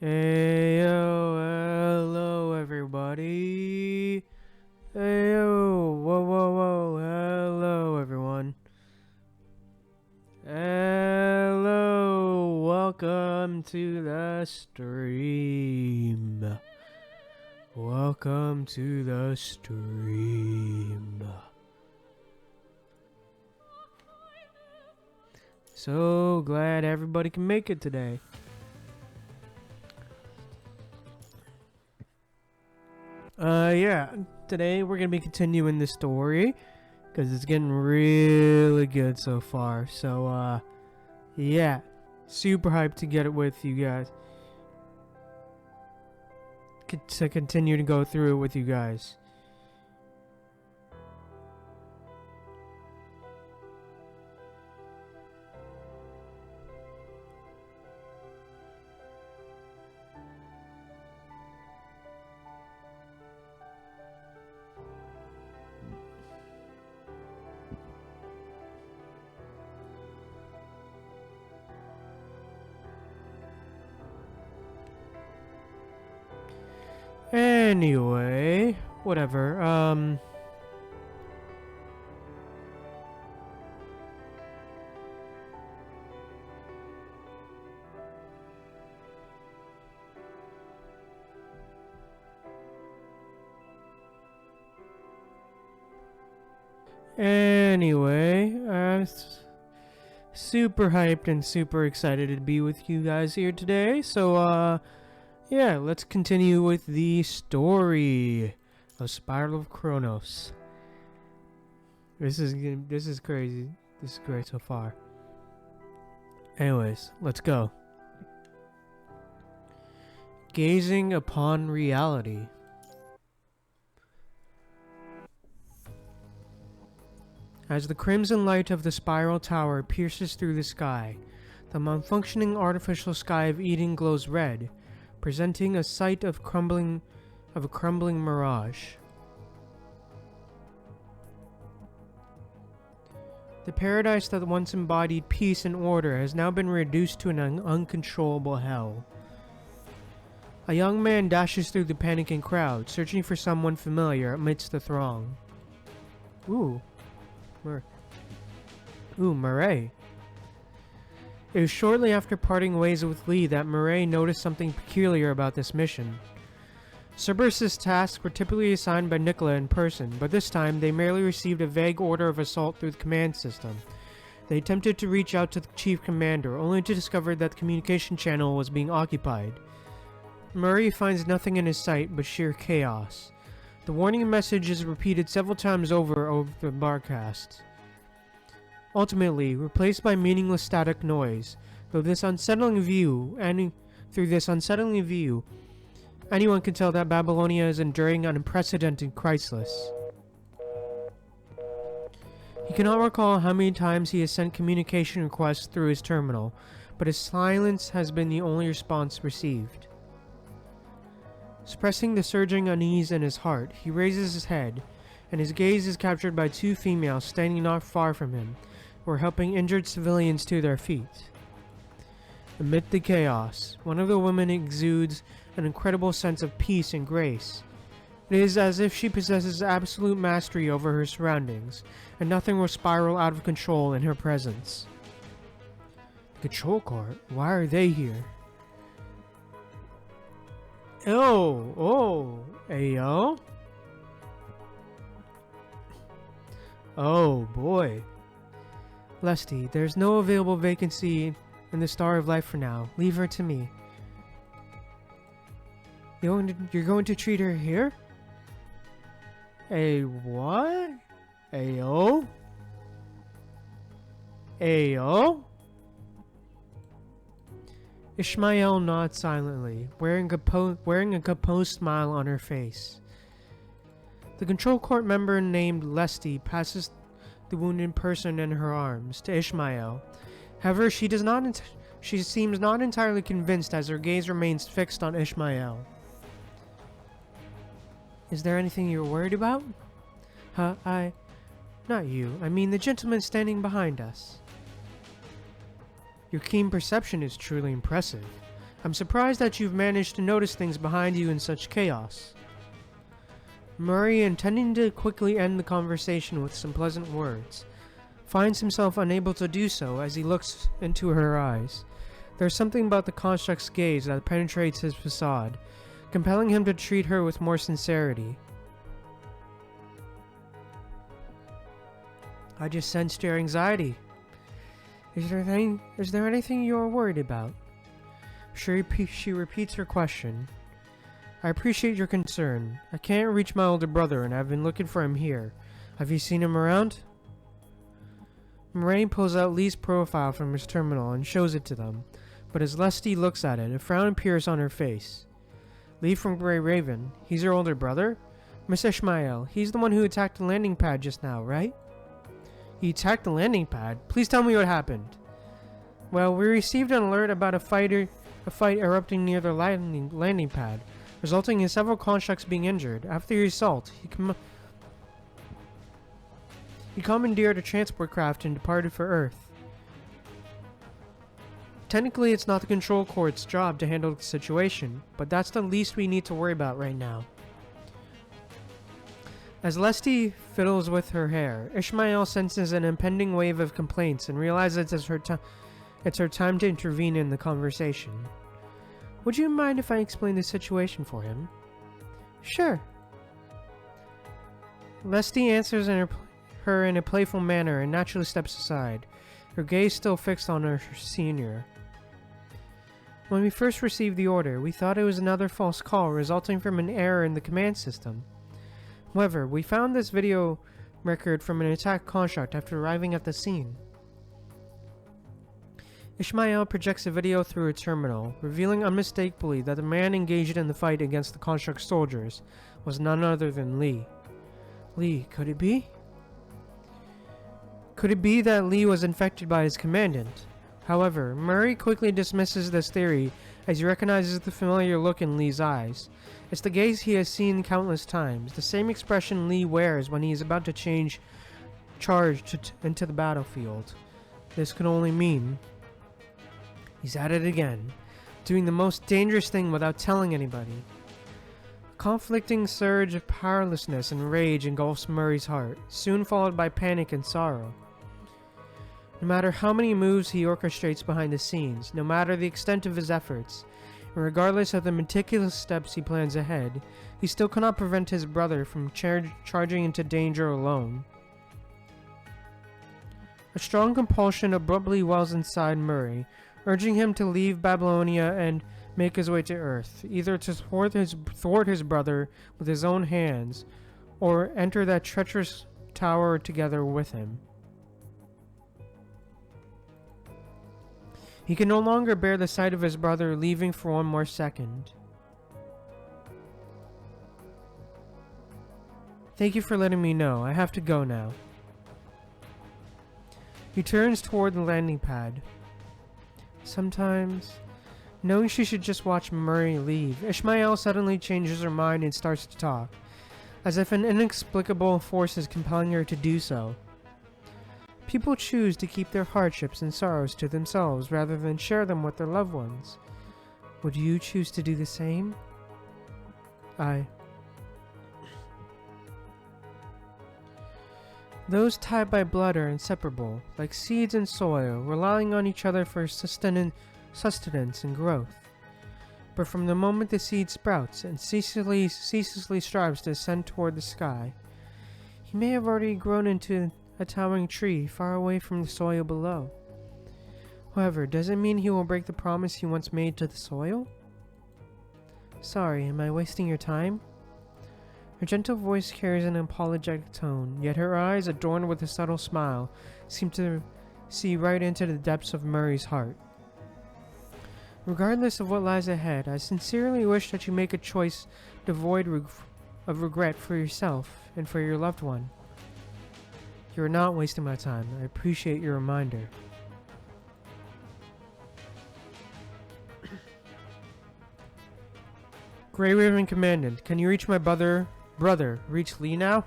Hey yo, hello everybody. Hey yo, whoa, whoa, whoa, hello everyone. Hello, welcome to the stream. Welcome to the stream. So glad everybody can make it today. Yeah, today we're gonna be continuing the story because it's getting really good so far. So, yeah, super hyped to get it with you guys. To continue to go through it with you guys. Anyway, whatever. Anyway, super hyped and super excited to be with you guys here today. So, yeah, let's continue with the story of Spiral of Chronos. This is crazy. This is great so far. Anyways, let's go. Gazing upon reality. As the crimson light of the spiral tower pierces through the sky, the malfunctioning artificial sky of Eden glows red, presenting a sight of a crumbling mirage. The paradise that once embodied peace and order has now been reduced to an uncontrollable hell. A young man dashes through the panicking crowd, searching for someone familiar amidst the throng. Murray. It was shortly after parting ways with Lee that Murray noticed something peculiar about this mission. Cerberus's tasks were typically assigned by Nicola in person, but this time they merely received a vague order of assault through the command system. They attempted to reach out to the chief commander, only to discover that the communication channel was being occupied. Murray finds nothing in his sight but sheer chaos. The warning message is repeated several times over the broadcast, ultimately replaced by meaningless static noise. Through this unsettling view, anyone can tell that Babylonia is enduring an unprecedented crisis. He cannot recall how many times he has sent communication requests through his terminal, but his silence has been the only response received. Suppressing the surging unease in his heart, he raises his head, and his gaze is captured by two females standing not far from him, who are helping injured civilians to their feet. Amid the chaos, one of the women exudes an incredible sense of peace and grace. It is as if she possesses absolute mastery over her surroundings, and nothing will spiral out of control in her presence. The control court? Why are they here? Ayo. Oh boy. Lesty, there's no available vacancy in the Star of Life for now. Leave her to me. You're going to treat her here? What? Ayo? Ishmael nods silently, wearing a composed smile on her face. The control court member named Lesty passes the wounded person in her arms to Ishmael. However, she seems not entirely convinced as her gaze remains fixed on Ishmael. Is there anything you're worried about? Not you. I mean the gentleman standing behind us. Your keen perception is truly impressive. I'm surprised that you've managed to notice things behind you in such chaos. Murray, intending to quickly end the conversation with some pleasant words, finds himself unable to do so as he looks into her eyes. There's something about the construct's gaze that penetrates his facade, compelling him to treat her with more sincerity. I just sensed your anxiety. Is there anything you're worried about? She repeats her question. I appreciate your concern. I can't reach my older brother and I've been looking for him here. Have you seen him around? Moraine pulls out Lee's profile from his terminal and shows it to them, but as Lesty looks at it, a frown appears on her face. Lee from Grey Raven, he's your older brother? Miss Ishmael, he's the one who attacked the landing pad just now, right? He attacked the landing pad? Please tell me what happened. Well, we received an alert about a fight erupting near the landing pad, resulting in several constructs being injured. After the assault, he commandeered a transport craft and departed for Earth. Technically, it's not the Control Corps' job to handle the situation, but that's the least we need to worry about right now. As Lesty fiddles with her hair, Ishmael senses an impending wave of complaints and realizes it's her time to intervene in the conversation. Would you mind if I explain the situation for him? Sure. Lesty answers her in a playful manner and naturally steps aside, her gaze still fixed on her senior. When we first received the order, we thought it was another false call resulting from an error in the command system. However, we found this video record from an attack construct after arriving at the scene. Ishmael projects a video through a terminal, revealing unmistakably that the man engaged in the fight against the construct soldiers was none other than Lee. Lee, could it be? Could it be that Lee was infected by his commandant? However, Murray quickly dismisses this theory as he recognizes the familiar look in Lee's eyes. It's the gaze he has seen countless times, the same expression Lee wears when he is about to charge into the battlefield. This could only mean he's at it again, doing the most dangerous thing without telling anybody. A conflicting surge of powerlessness and rage engulfs Murray's heart, soon followed by panic and sorrow. No matter how many moves he orchestrates behind the scenes, no matter the extent of his efforts, and regardless of the meticulous steps he plans ahead, he still cannot prevent his brother from charging into danger alone. A strong compulsion abruptly wells inside Murray, urging him to leave Babylonia and make his way to Earth, either to thwart his brother with his own hands, or enter that treacherous tower together with him. He can no longer bear the sight of his brother leaving for one more second. Thank you for letting me know. I have to go now. He turns toward the landing pad. Sometimes, knowing she should just watch Murray leave, Ishmael suddenly changes her mind and starts to talk, as if an inexplicable force is compelling her to do so. People choose to keep their hardships and sorrows to themselves rather than share them with their loved ones. Would you choose to do the same? Those tied by blood are inseparable, like seeds and soil, relying on each other for sustenance and growth. But from the moment the seed sprouts and ceaselessly strives to ascend toward the sky, he may have already grown into a towering tree far away from the soil below. However, does it mean he will break the promise he once made to the soil? Sorry, am I wasting your time? Her gentle voice carries an apologetic tone, yet her eyes, adorned with a subtle smile, seem to see right into the depths of Murray's heart. Regardless of what lies ahead, I sincerely wish that you make a choice devoid of regret for yourself and for your loved one. You are not wasting my time. I appreciate your reminder. Grey Raven Commandant, can you reach my brother? Reach Lee now?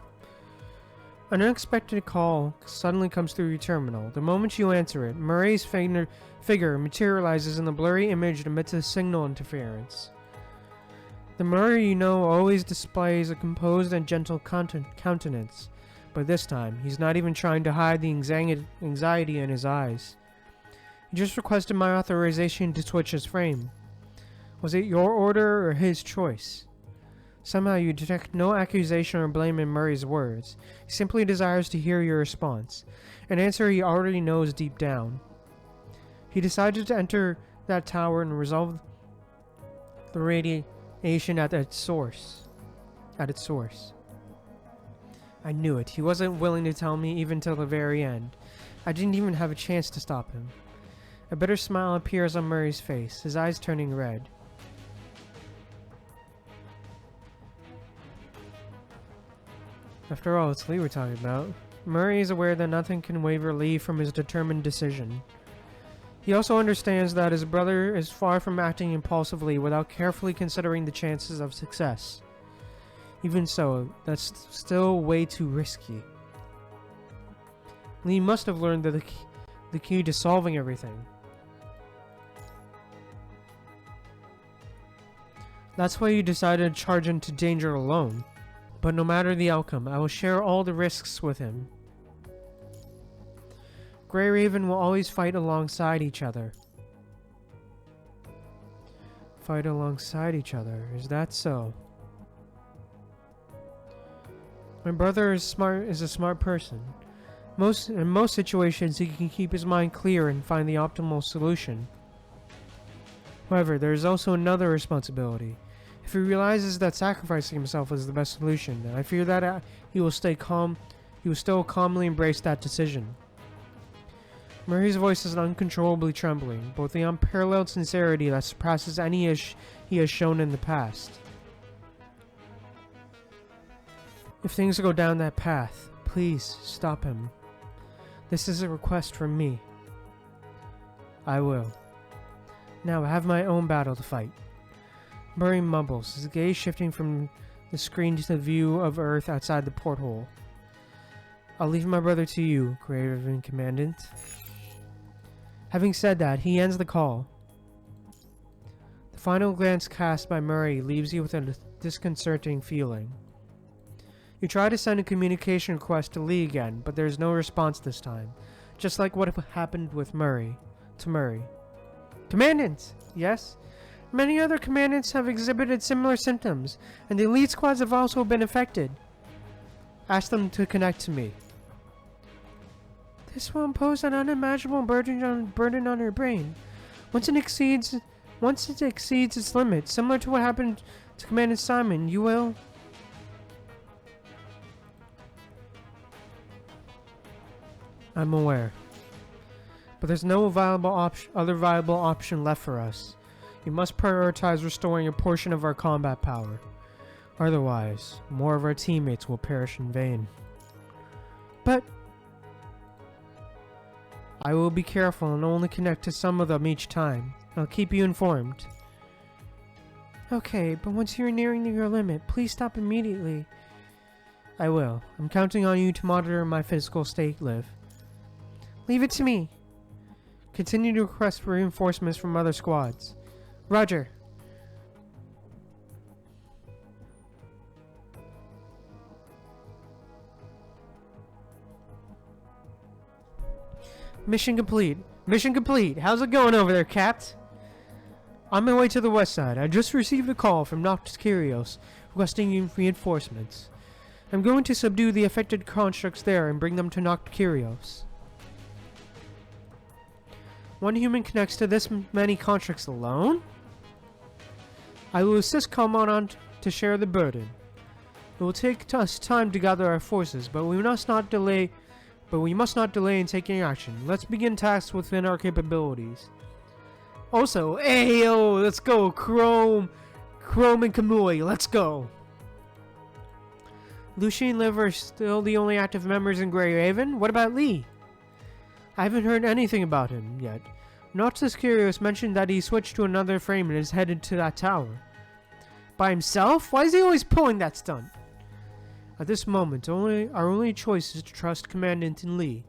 An unexpected call suddenly comes through your terminal. The moment you answer it, Murray's figure materializes in the blurry image amidst the signal interference. The Murray you know always displays a composed and gentle countenance, but this time, he's not even trying to hide the anxiety in his eyes. He just requested my authorization to switch his frame. Was it your order or his choice? Somehow you detect no accusation or blame in Murray's words. He simply desires to hear your response, an answer he already knows deep down. He decided to enter that tower and resolve the radiation at its source. I knew it. He wasn't willing to tell me even till the very end. I didn't even have a chance to stop him. A bitter smile appears on Murray's face, his eyes turning red. After all, it's Lee we're talking about. Murray is aware that nothing can waver Lee from his determined decision. He also understands that his brother is far from acting impulsively without carefully considering the chances of success. Even so, that's still way too risky. Lee must have learned the key to solving everything. That's why you decided to charge into danger alone. But no matter the outcome, I will share all the risks with him. Grey Raven will always fight alongside each other. Fight alongside each other, is that so? My brother is a smart person. In most situations, he can keep his mind clear and find the optimal solution. However, there is also another responsibility. If he realizes that sacrificing himself is the best solution, then I fear that he will still calmly embrace that decision. Murray's voice is uncontrollably trembling, but with the unparalleled sincerity that surpasses any he has shown in the past. If things go down that path, please stop him. This is a request from me. I will. Now I have my own battle to fight. Murray mumbles, his gaze shifting from the screen to the view of Earth outside the porthole. I'll leave my brother to you, Grey Raven Commandant. Having said that, he ends the call. The final glance cast by Murray leaves you with a disconcerting feeling. You try to send a communication request to Lee again, but there is no response this time, just like what happened with Murray. Commandant! Yes? Many other commandants have exhibited similar symptoms, and the elite squads have also been affected. Ask them to connect to me. This will impose an unimaginable burden on your brain. Once it exceeds its limit, similar to what happened to Commandant Simon, you will... I'm aware. But there's no other viable option left for us. You must prioritize restoring a portion of our combat power. Otherwise, more of our teammates will perish in vain. But... I will be careful and only connect to some of them each time. I'll keep you informed. Okay, but once you're nearing your limit, please stop immediately. I will. I'm counting on you to monitor my physical state, Liv. Leave it to me. Continue to request reinforcements from other squads. Roger. Mission complete. Mission complete. How's it going over there, Capt? On my way to the west side. I just received a call from Noctis Kyrios requesting reinforcements. I'm going to subdue the affected constructs there and bring them to Noctis Kyrios. One human connects to this many constructs alone? I will assist Commandant to share the burden. It will take us time to gather our forces, but we must not delay in taking action. Let's begin tasks within our capabilities. Also, ayo, let's go, Chrome and Kamui, let's go. Lucy and Liv are still the only active members in Grey Raven. What about Lee? I haven't heard anything about him yet. Noctis Kyrios mentioned that he switched to another frame and is headed to that tower. By himself? Why is he always pulling that stunt? At this moment, our only choice is to trust Commandant Lee.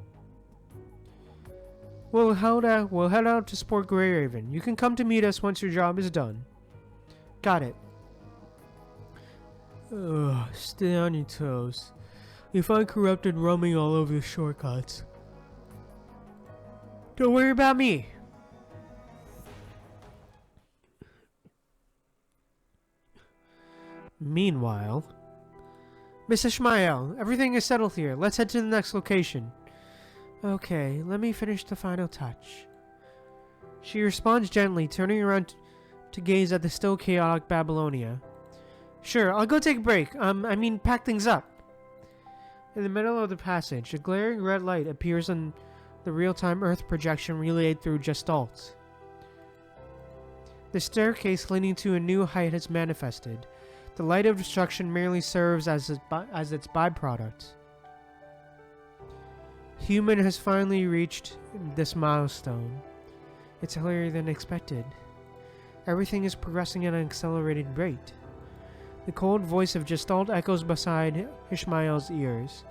We'll head out to Sport Grey Raven. You can come to meet us once your job is done. Got it. Ugh, stay on your toes. You find corrupted roaming all over the shortcuts. Don't worry about me. Meanwhile, Miss Ishmael, everything is settled here. Let's head to the next location. Okay, let me finish the final touch. She responds gently, turning around to gaze at the still chaotic Babylonia. Sure, I'll go take a break. Pack things up. In the middle of the passage, a glaring red light appears on the real-time Earth projection relayed through Gestalt. The staircase leading to a new height has manifested. The light of destruction merely serves as its byproduct. Human has finally reached this milestone. It's earlier than expected. Everything is progressing at an accelerated rate. The cold voice of Gestalt echoes beside Ishmael's ears.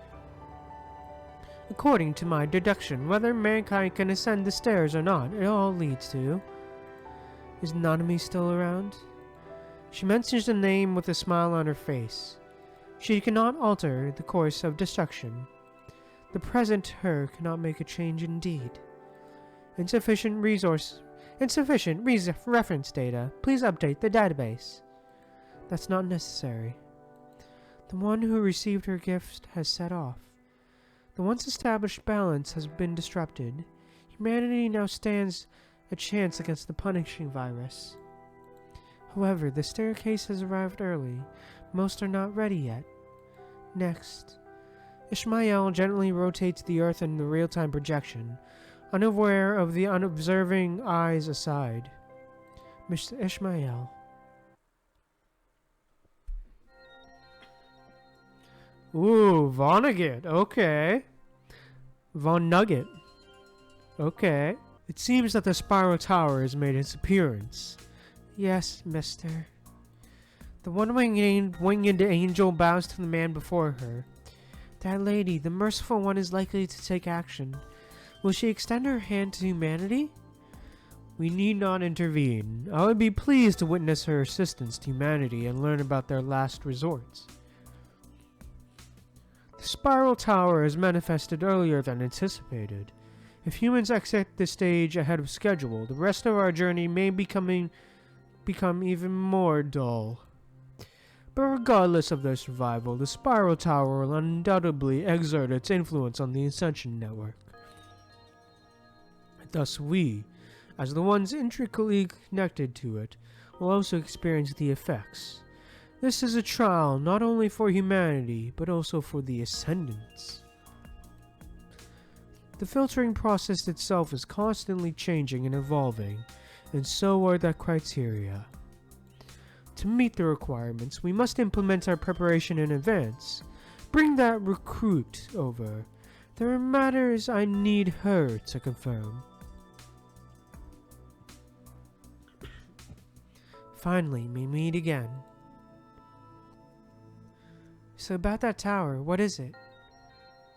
According to my deduction, whether mankind can ascend the stairs or not, it all leads to... Is Nanami still around? She mentions the name with a smile on her face. She cannot alter the course of destruction. The present her cannot make a change indeed. Insufficient reference data. Please update the database. That's not necessary. The one who received her gift has set off. The once established balance has been disrupted. Humanity now stands a chance against the punishing virus. However, the staircase has arrived early. Most are not ready yet. Next, Ishmael gently rotates the Earth in the real-time projection, unaware of the unobserving eyes aside. Mr. Ishmael. Ooh, Vonnegut. Okay. Von Nugget. Okay. It seems that the Spiral Tower has made its appearance. Yes, mister. The one-winged angel bows to the man before her. That lady, the merciful one, is likely to take action. Will she extend her hand to humanity? We need not intervene. I would be pleased to witness her assistance to humanity and learn about their last resorts. The Spiral Tower has manifested earlier than anticipated. If humans exit the stage ahead of schedule, the rest of our journey may become even more dull. But regardless of their survival, the Spiral Tower will undoubtedly exert its influence on the Ascension Network. Thus we, as the ones intricately connected to it, will also experience the effects. This is a trial not only for humanity, but also for the Ascendants. The filtering process itself is constantly changing and evolving, and so are the criteria. To meet the requirements, we must implement our preparation in advance. Bring that recruit over. There are matters I need her to confirm. Finally, we meet again. So about that tower, what is it?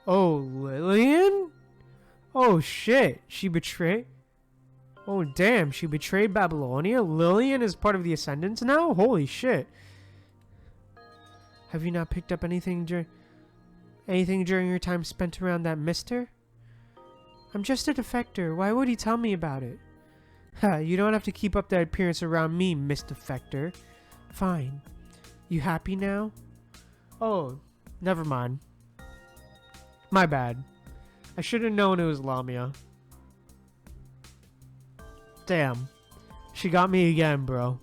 Oh, Lillian? Oh shit, she betrayed... Oh damn, she betrayed Babylonia? Lillian is part of the Ascendants now? Holy shit. Have you not picked up anything during your time spent around that mister? I'm just a defector. Why would he tell me about it? Ha, you don't have to keep up that appearance around me, Miss Defector. Fine. You happy now? Oh, never mind. My bad. I should have known it was Lamia. Damn. She got me again, bro.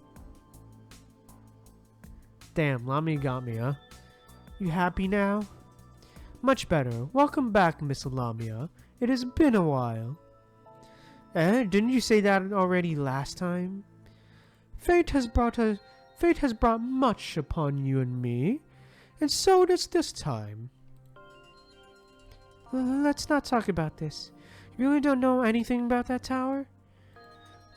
Damn, Lamia got me, huh? You happy now? Much better. Welcome back, Miss Lamia. It has been a while. Didn't you say that already last time? Fate has brought much upon you and me, and so does this time. Let's not talk about this. You really don't know anything about that tower?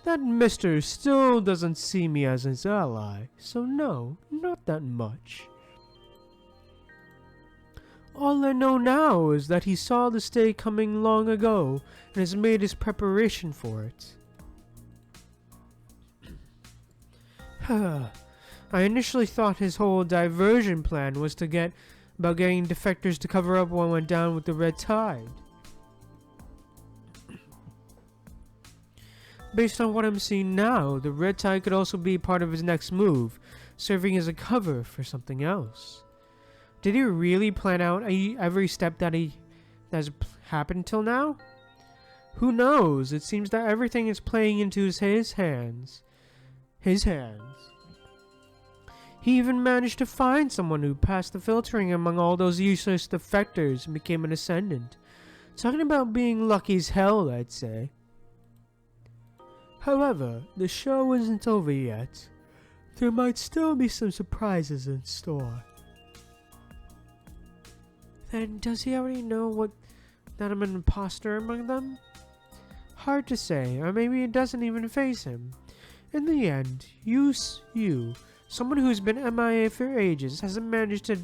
That mister still doesn't see me as his ally, so no, not that much. All I know now is that he saw this day coming long ago and has made his preparation for it. I initially thought his whole diversion plan was about getting defectors to cover up what went down with the red tide. Based on what I'm seeing now, the red tide could also be part of his next move, serving as a cover for something else. Did he really plan out every step that has happened till now? Who knows? It seems that everything is playing into his hands. His hands. He even managed to find someone who passed the filtering among all those useless defectors and became an ascendant. Talking about being lucky as hell, I'd say. However, the show isn't over yet. There might still be some surprises in store. Then does he already know that I'm an imposter among them? Hard to say, or maybe it doesn't even faze him. In the end, you, someone who's been MIA for ages, haven't managed to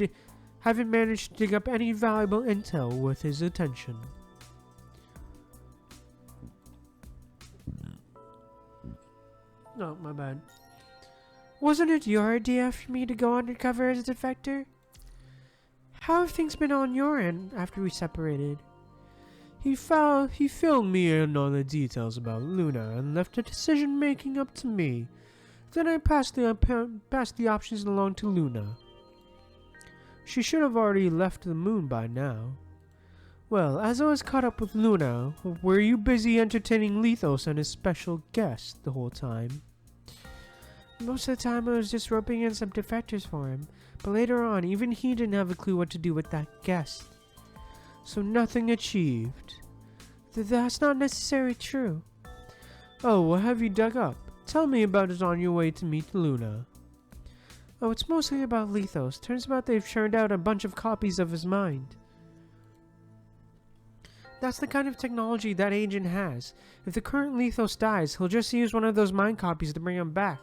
dig up any valuable intel worth his attention. Oh, my bad. Wasn't it your idea for me to go undercover as a defector? How have things been on your end after we separated? He filled me in on the details about Luna and left the decision making up to me. Then I passed the options along to Luna. She should have already left the moon by now. Well, as I was caught up with Luna, were you busy entertaining Lethos and his special guest the whole time? Most of the time I was just roping in some defectors for him, but later on even he didn't have a clue what to do with that guest. So nothing achieved. That's not necessarily true. Oh, what have you dug up? Tell me about it on your way to meet Luna. Oh, it's mostly about Lethos. Turns out they've churned out a bunch of copies of his mind. That's the kind of technology that agent has. If the current Lethos dies, he'll just use one of those mind copies to bring him back.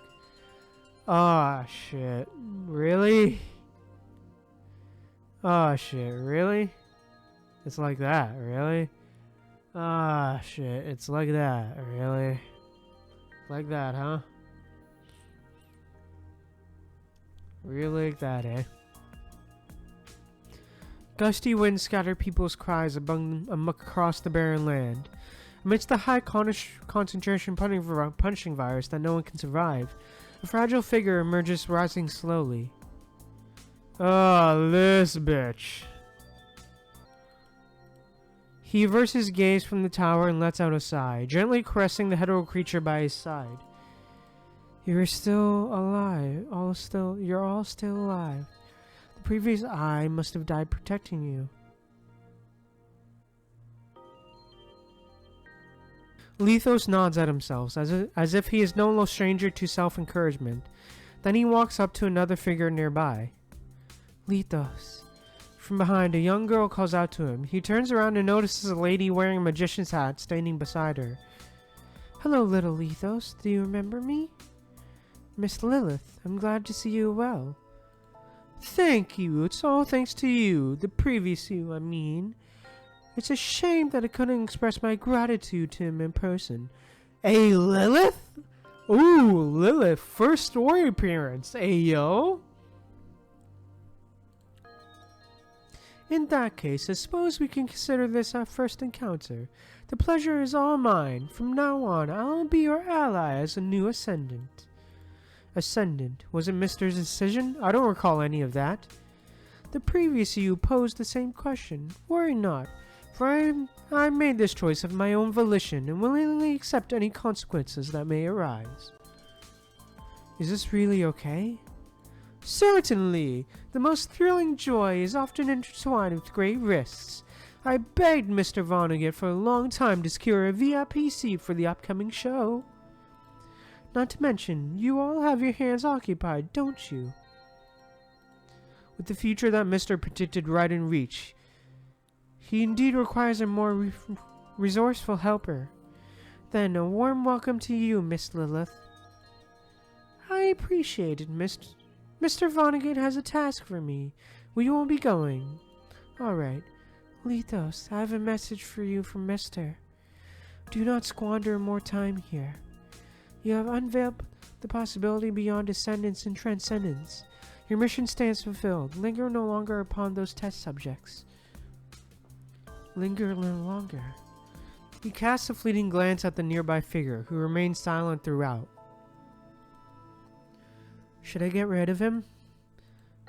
Ah, shit. Really? Ah, shit. Really? It's like that, really? Ah, shit. It's like that, really? Like that, huh? Really like that, eh? Gusty winds scatter people's cries across the barren land. Amidst the high concentration punching virus that no one can survive, a fragile figure emerges, rising slowly. Oh, this bitch. He averts his gaze from the tower and lets out a sigh, gently caressing the hetero creature by his side. You're still alive. You're all still alive. The previous I must have died protecting you. Lethos nods at himself, as if he is no stranger to self-encouragement. Then he walks up to another figure nearby. Lethos. From behind, a young girl calls out to him. He turns around and notices a lady wearing a magician's hat standing beside her. Hello, little Lethos. Do you remember me? Miss Lilith, I'm glad to see you well. Thank you. It's all thanks to you. The previous you, I mean. It's a shame that I couldn't express my gratitude to him in person. Hey, Lilith? Ooh, Lilith, first story appearance. Ayo? In that case, I suppose we can consider this our first encounter. The pleasure is all mine. From now on, I'll be your ally as a new Ascendant. Ascendant? Was it Mister's decision? I don't recall any of that. The previous you posed the same question. Worry not, for I made this choice of my own volition and willingly accept any consequences that may arise. Is this really okay? Certainly! The most thrilling joy is often intertwined with great risks. I begged Mr. Vonnegut for a long time to secure a VIP seat for the upcoming show. Not to mention, you all have your hands occupied, don't you? With the future that Mr. predicted right in reach, he indeed requires a more resourceful helper. Then a warm welcome to you, Miss Lilith. I appreciate it, Mr. Vonnegut has a task for me. We will be going. Alright. Lethos, I have a message for you from Mister. Do not squander more time here. You have unveiled the possibility beyond descendants and transcendence. Your mission stands fulfilled. Linger no longer upon those test subjects. Linger no longer. He casts a fleeting glance at the nearby figure, who remains silent throughout. Should I get rid of him?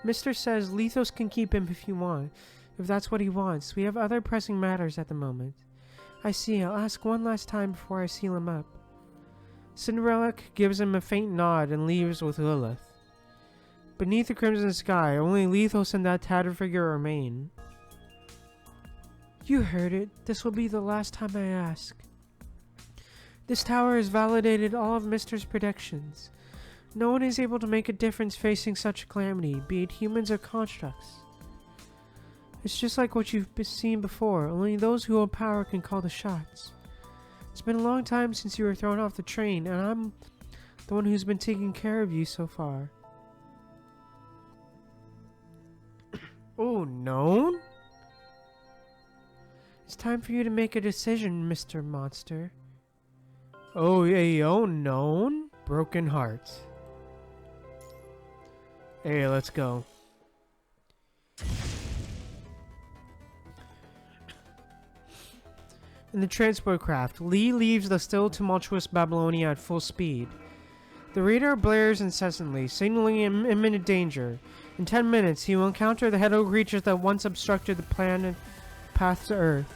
Mister says Lethos can keep him if you want, if that's what he wants. We have other pressing matters at the moment. I see. I'll ask one last time before I seal him up. Cinderella gives him a faint nod and leaves with Lilith. Beneath the crimson sky, only Lethos and that tattered figure remain. You heard it. This will be the last time I ask. This tower has validated all of Mister's predictions. No one is able to make a difference facing such a calamity, be it humans or constructs. It's just like what you've seen before, only those who hold power can call the shots. It's been a long time since you were thrown off the train, and I'm the one who's been taking care of you so far. Oh, no? It's time for you to make a decision, Mr. Monster. Oh, yeah, oh, known? Broken hearts. Hey, let's go. In the transport craft, Lee leaves the still tumultuous Babylonia at full speed. The radar blares incessantly, signaling imminent danger. In 10 minutes, he will encounter the Hedo creatures that once obstructed the planet path to Earth.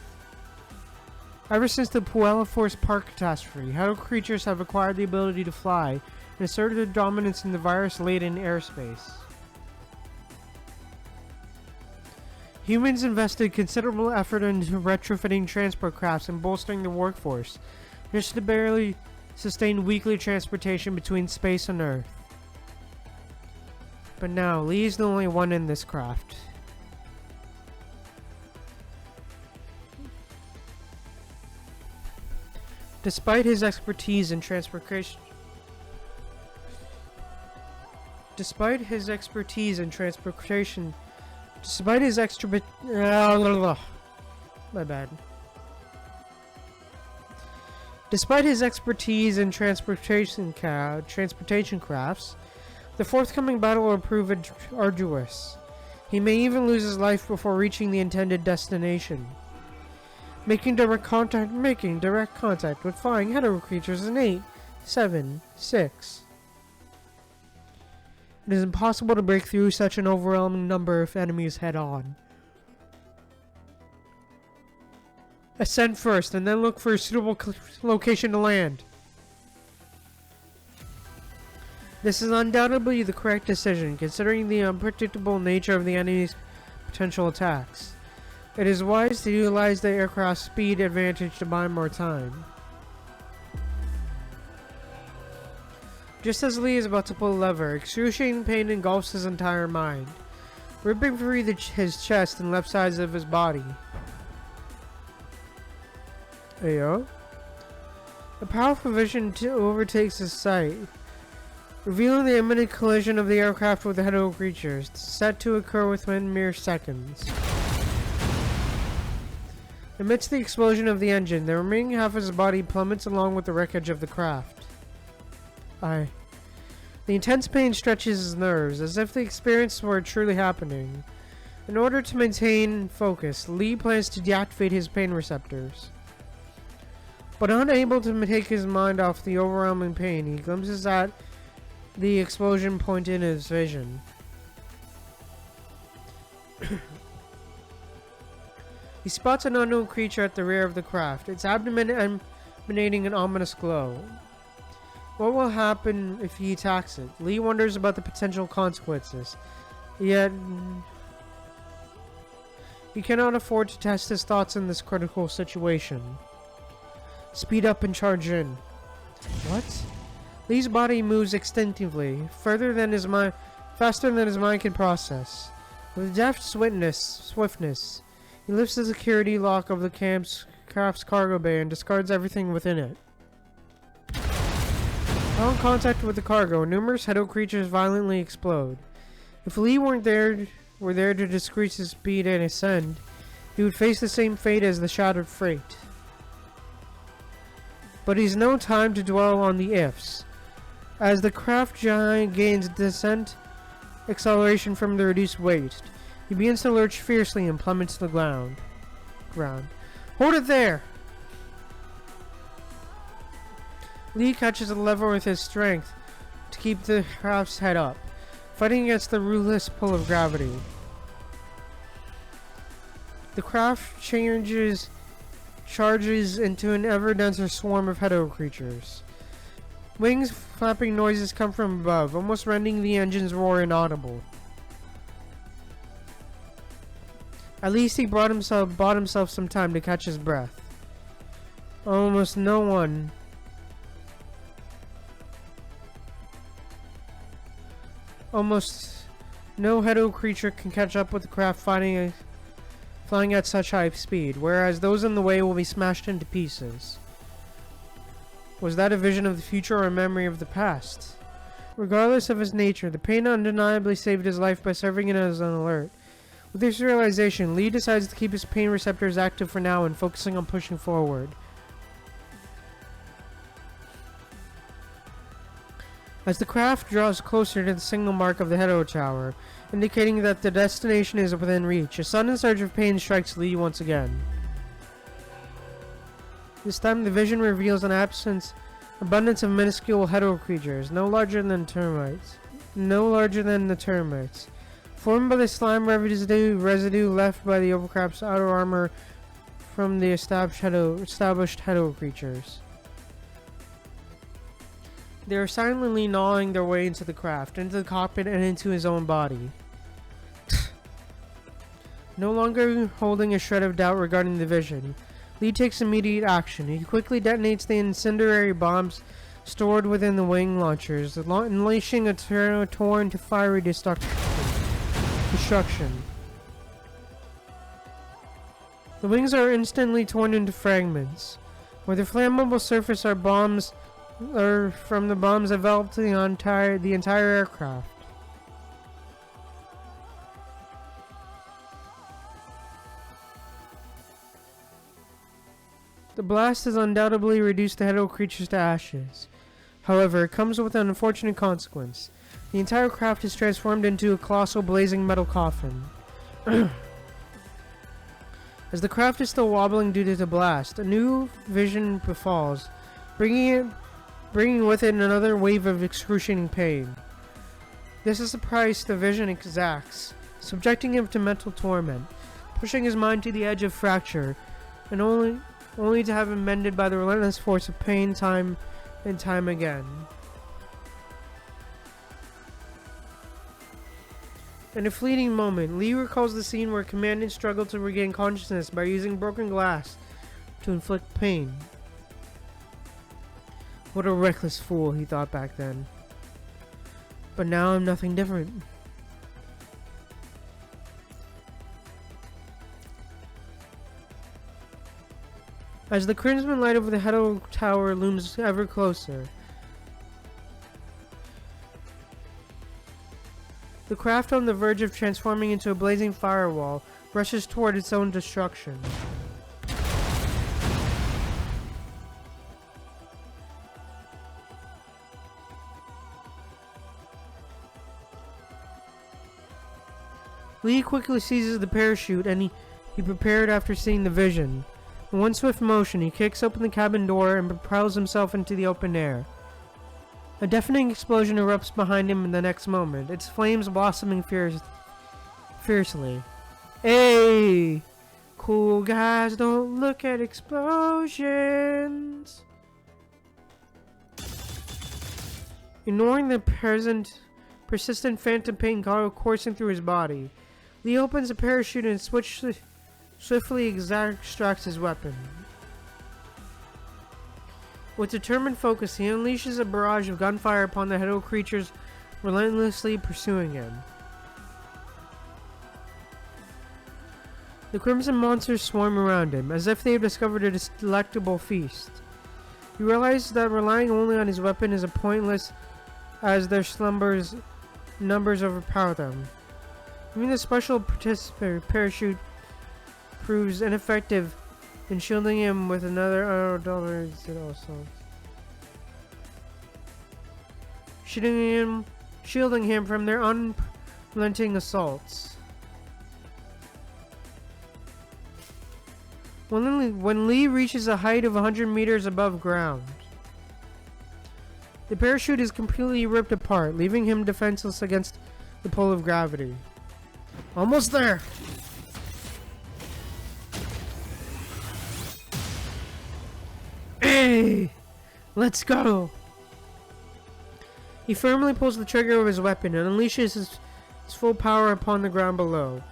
Ever since the Puella Force Park catastrophe, Hedo creatures have acquired the ability to fly and asserted their dominance in the virus-laden airspace. Humans invested considerable effort into retrofitting transport crafts and bolstering the workforce, just to barely sustain weekly transportation between space and Earth. But now, Lee is the only one in this craft. Despite his expertise in transportation, my bad. Despite his expertise in transportation crafts, the forthcoming battle will prove arduous. He may even lose his life before reaching the intended destination. Making direct contact with flying Hedo creatures in 8, 7, 6. It is impossible to break through such an overwhelming number of enemies head-on. Ascend first, and then look for a suitable location to land. This is undoubtedly the correct decision, considering the unpredictable nature of the enemy's potential attacks. It is wise to utilize the aircraft's speed advantage to buy more time. Just as Lee is about to pull a lever, excruciating pain engulfs his entire mind, ripping free his chest and left sides of his body. Ayo? A powerful vision overtakes his sight, revealing the imminent collision of the aircraft with the Hedo creatures, set to occur within mere seconds. Amidst the explosion of the engine, the remaining half of his body plummets along with the wreckage of the craft. The intense pain stretches his nerves, as if the experience were truly happening. In order to maintain focus, Lee plans to deactivate his pain receptors. But unable to take his mind off the overwhelming pain, he glimpses at the explosion point in his vision. He spots an unknown creature at the rear of the craft, its abdomen emanating an ominous glow. What will happen if he attacks it? Lee wonders about the potential consequences, yet he cannot afford to test his thoughts in this critical situation. Speed up and charge in. What? Lee's body moves instinctively, faster than his mind can process. With deft swiftness, he lifts the security lock of the craft's cargo bay and discards everything within it. Upon contact with the cargo, numerous Hedo creatures violently explode. If Lee weren't there were there to decrease his speed and ascend, he would face the same fate as the shattered freight. But he's no time to dwell on the ifs. As the craft giant gains descent acceleration from the reduced weight, he begins to lurch fiercely and plummets to the ground. Hold it there! Lee catches the lever with his strength to keep the craft's head up, fighting against the ruthless pull of gravity. The craft charges into an ever denser swarm of Hedo creatures. Wings flapping noises come from above, almost rendering the engine's roar inaudible. At least he bought himself some time to catch his breath. Almost no Hedo creature can catch up with the craft flying at such high speed, whereas those in the way will be smashed into pieces. Was that a vision of the future or a memory of the past? Regardless of his nature, the pain undeniably saved his life by serving it as an alert. With this realization, Lee decides to keep his pain receptors active for now and focusing on pushing forward. As the craft draws closer to the signal mark of the Hedo Tower, indicating that the destination is within reach, a sudden surge of pain strikes Lee once again. This time the vision reveals an abundance of minuscule Hedo creatures, no larger than the termites. Formed by the slime residue left by the overcraft's outer armor from the established Hedo creatures. They are silently gnawing their way into the craft, into the cockpit, and into his own body. No longer holding a shred of doubt regarding the vision, Lee takes immediate action. He quickly detonates the incendiary bombs stored within the wing launchers, unleashing a torrent of fiery destruction. The wings are instantly torn into fragments. Where the flammable surface are from the bombs enveloped the entire aircraft. The blast has undoubtedly reduced the Hedo creatures to ashes. However, it comes with an unfortunate consequence. The entire craft is transformed into a colossal blazing metal coffin. As the craft is still wobbling due to the blast, a new vision befalls, bringing with it another wave of excruciating pain. This is the price the vision exacts, subjecting him to mental torment, pushing his mind to the edge of fracture, and only to have him mended by the relentless force of pain time and time again. In a fleeting moment, Lee recalls the scene where Commandant struggled to regain consciousness by using broken glass to inflict pain. What a reckless fool, he thought back then. But now I'm nothing different. As the crimson light over the Hedo Tower looms ever closer, the craft on the verge of transforming into a blazing firewall rushes toward its own destruction. Lee quickly seizes the parachute and he prepared after seeing the vision. In one swift motion, he kicks open the cabin door and propels himself into the open air. A deafening explosion erupts behind him in the next moment, its flames blossoming fiercely. Hey! Cool guys don't look at explosions! Ignoring the persistent phantom pain coursing through his body, Lee opens a parachute and swiftly extracts his weapon. With determined focus, he unleashes a barrage of gunfire upon the Hedo creatures relentlessly pursuing him. The crimson monsters swarm around him, as if they have discovered a delectable feast. He realizes that relying only on his weapon is pointless, as their numbers overpower them. Even the special parachute proves ineffective in shielding him with another assault. Shielding him from their unrelenting assaults. When Lee reaches a height of 100 meters above ground, the parachute is completely ripped apart, leaving him defenseless against the pull of gravity. Almost there! Hey! Let's go! He firmly pulls the trigger of his weapon and unleashes his full power upon the ground below.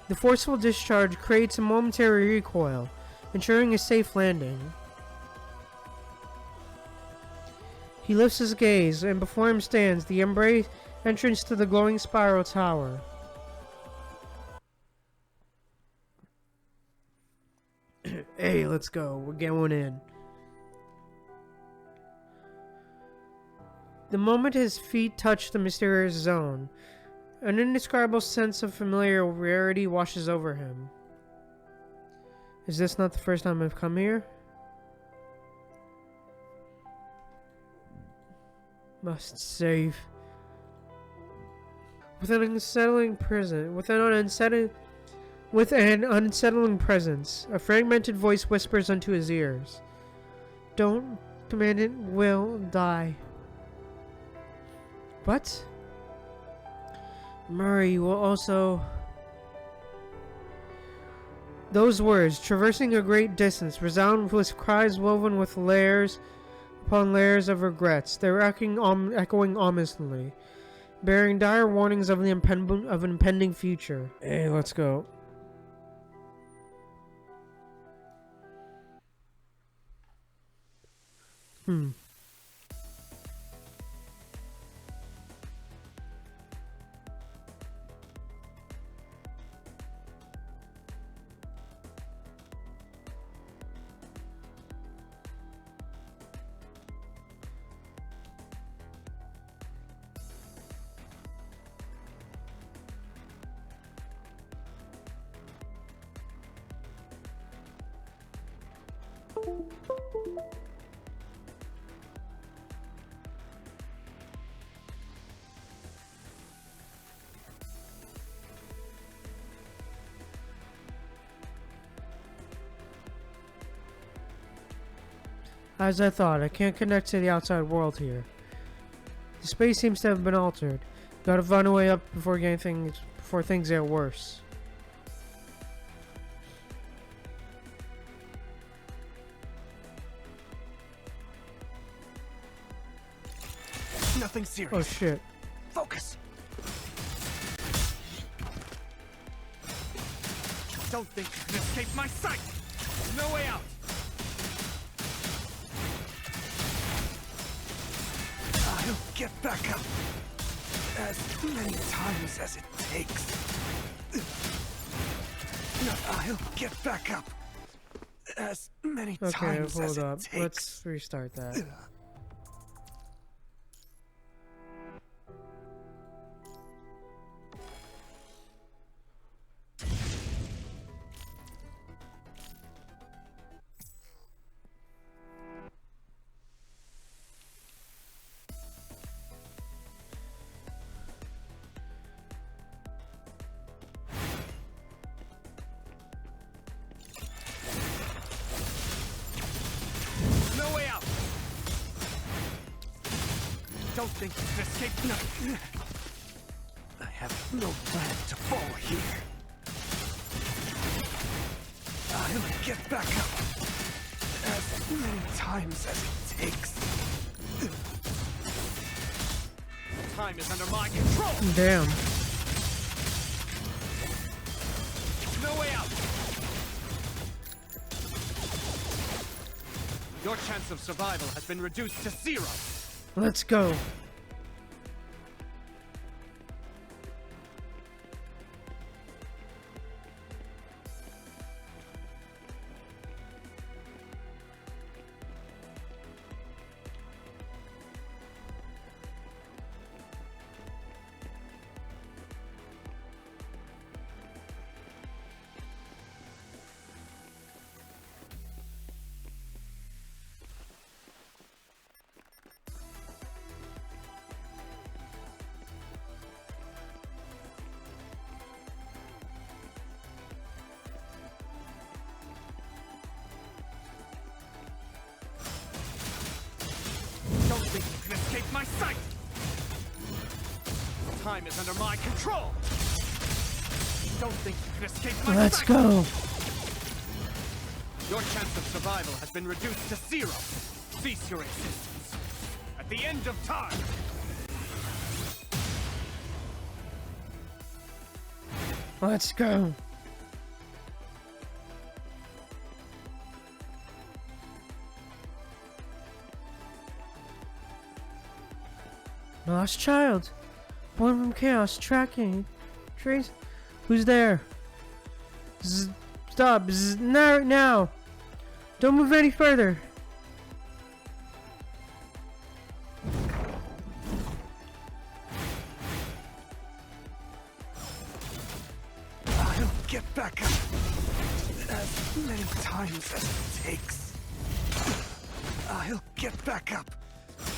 The forceful discharge creates a momentary recoil, ensuring a safe landing. He lifts his gaze, and before him stands the entrance to the glowing spiral tower. Hey, let's go. We're going in. The moment his feet touch the mysterious zone, an indescribable sense of familiarity washes over him. Is this not the first time I've come here? Must save. With an unsettling presence, a fragmented voice whispers unto his ears. Don't, Commandant will die. What? Murray will also... Those words, traversing a great distance, resound with cries woven with layers upon layers of regrets, their echoing ominously, bearing dire warnings of an impending future. Hey, let's go. As I thought, I can't connect to the outside world here. The space seems to have been altered. Gotta find a way up before things get worse. Nothing serious. Oh shit. Focus. Don't think you can escape my sight. No way out. I'll get back up as many times as it takes. No, I'll get back up as many times as it takes. Let's restart that. Don't think you can escape. No. I have no plan to fall here. I'll get back up as many times as it takes. Time is under my control. Damn. No way out. Your chance of survival has been reduced to 0. Let's go. Time is under my control! Don't think you can escape my Let's sight. go. Your chance of survival has been reduced to 0. Cease your existence. At the end of time! Let's go. My lost child. Born from chaos. Tracking. Trace. Who's there? Stop. Now. Don't move any further. I'll get back up as many times as it takes. I'll get back up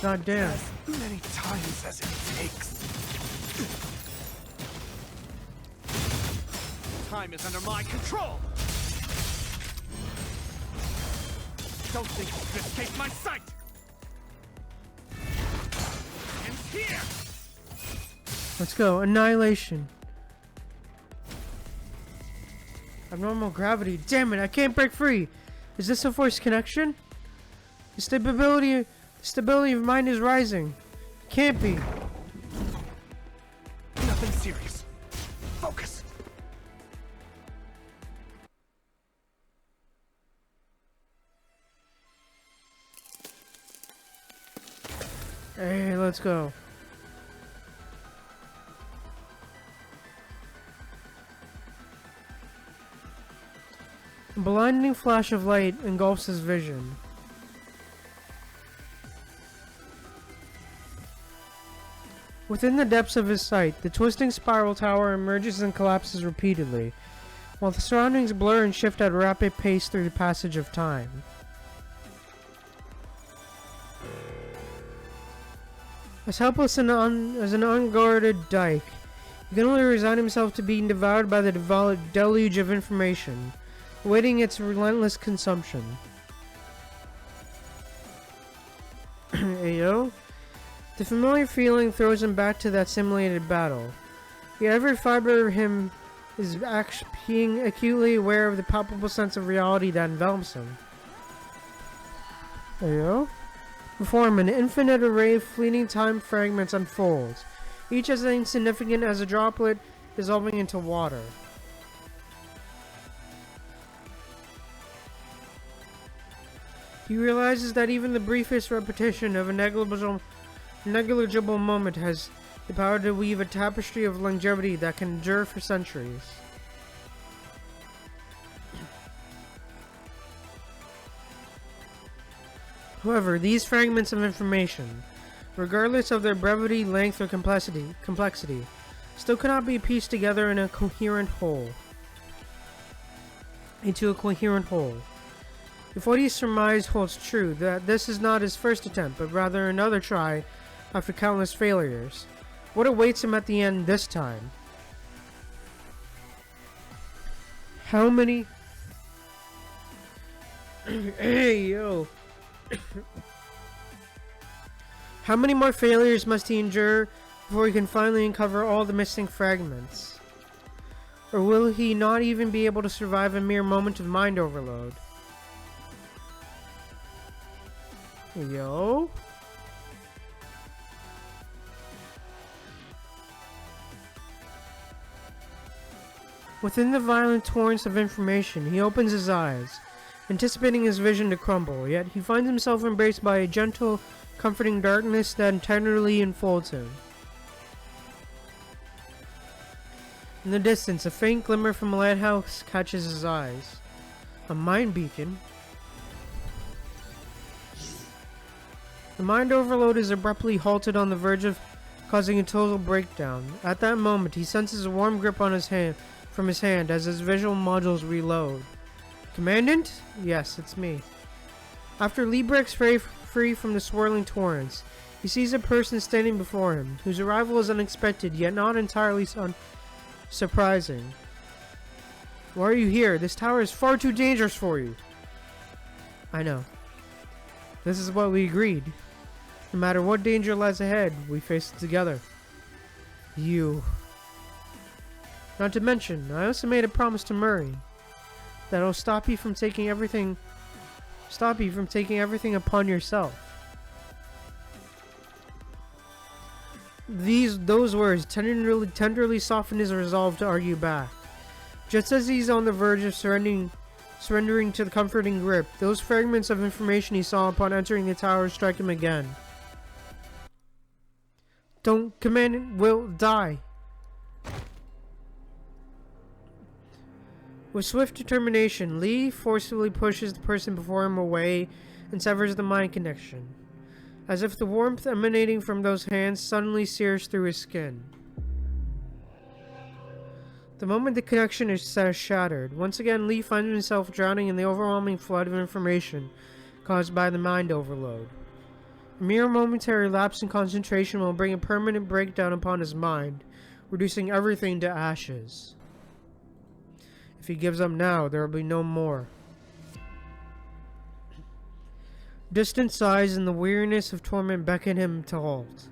God damn. as many times as it takes. Time is under my control. Don't think you can escape my sight. And here. Let's go. Annihilation. Abnormal gravity. Damn it, I can't break free. Is this a forced connection? The stability of mind is rising. Can't be. Nothing serious. Focus. Hey, let's go. A blinding flash of light engulfs his vision. Within the depths of his sight, the twisting spiral tower emerges and collapses repeatedly, while the surroundings blur and shift at a rapid pace through the passage of time. As helpless as an unguarded dike, he can only resign himself to being devoured by the deluge of information, awaiting its relentless consumption. Ayo? The familiar feeling throws him back to that simulated battle. Yet every fiber of him is being acutely aware of the palpable sense of reality that envelops him. Ayo? Before him, an infinite array of fleeting time fragments unfolds, each as insignificant as a droplet dissolving into water. He realizes that even the briefest repetition of a negligible moment has the power to weave a tapestry of longevity that can endure for centuries. However, these fragments of information, regardless of their brevity, length, or complexity, still cannot be pieced together in a coherent whole. If what he surmised holds true, that this is not his first attempt, but rather another try after countless failures, what awaits him at the end this time? How many... Hey, yo! How many more failures must he endure before he can finally uncover all the missing fragments? Or will he not even be able to survive a mere moment of mind overload? Yo? Within the violent torrents of information, he opens his eyes, anticipating his vision to crumble, yet he finds himself embraced by a gentle, comforting darkness that tenderly enfolds him. In the distance, a faint glimmer from a lighthouse catches his eyes. A mind beacon? The mind overload is abruptly halted on the verge of causing a total breakdown. At that moment, he senses a warm grip on his hand as his visual modules reload. Commandant? Yes, it's me. After Lee breaks free from the swirling torrents, he sees a person standing before him, whose arrival is unexpected yet not entirely surprising. Why are you here? This tower is far too dangerous for you. I know. This is what we agreed. No matter what danger lies ahead, we face it together. You. Not to mention, I also made a promise to Murray that it'll stop you from taking everything upon yourself. Those words tenderly softened his resolve to argue back. Just as he's on the verge of surrendering to the comforting grip, those fragments of information he saw upon entering the tower strike him again. Don't command will die. With swift determination, Lee forcibly pushes the person before him away and severs the mind connection, as if the warmth emanating from those hands suddenly sears through his skin. The moment the connection is shattered, once again Lee finds himself drowning in the overwhelming flood of information caused by the mind overload. A mere momentary lapse in concentration will bring a permanent breakdown upon his mind, reducing everything to ashes. If he gives up now, there will be no more. Distant sighs and the weariness of torment beckon him to halt,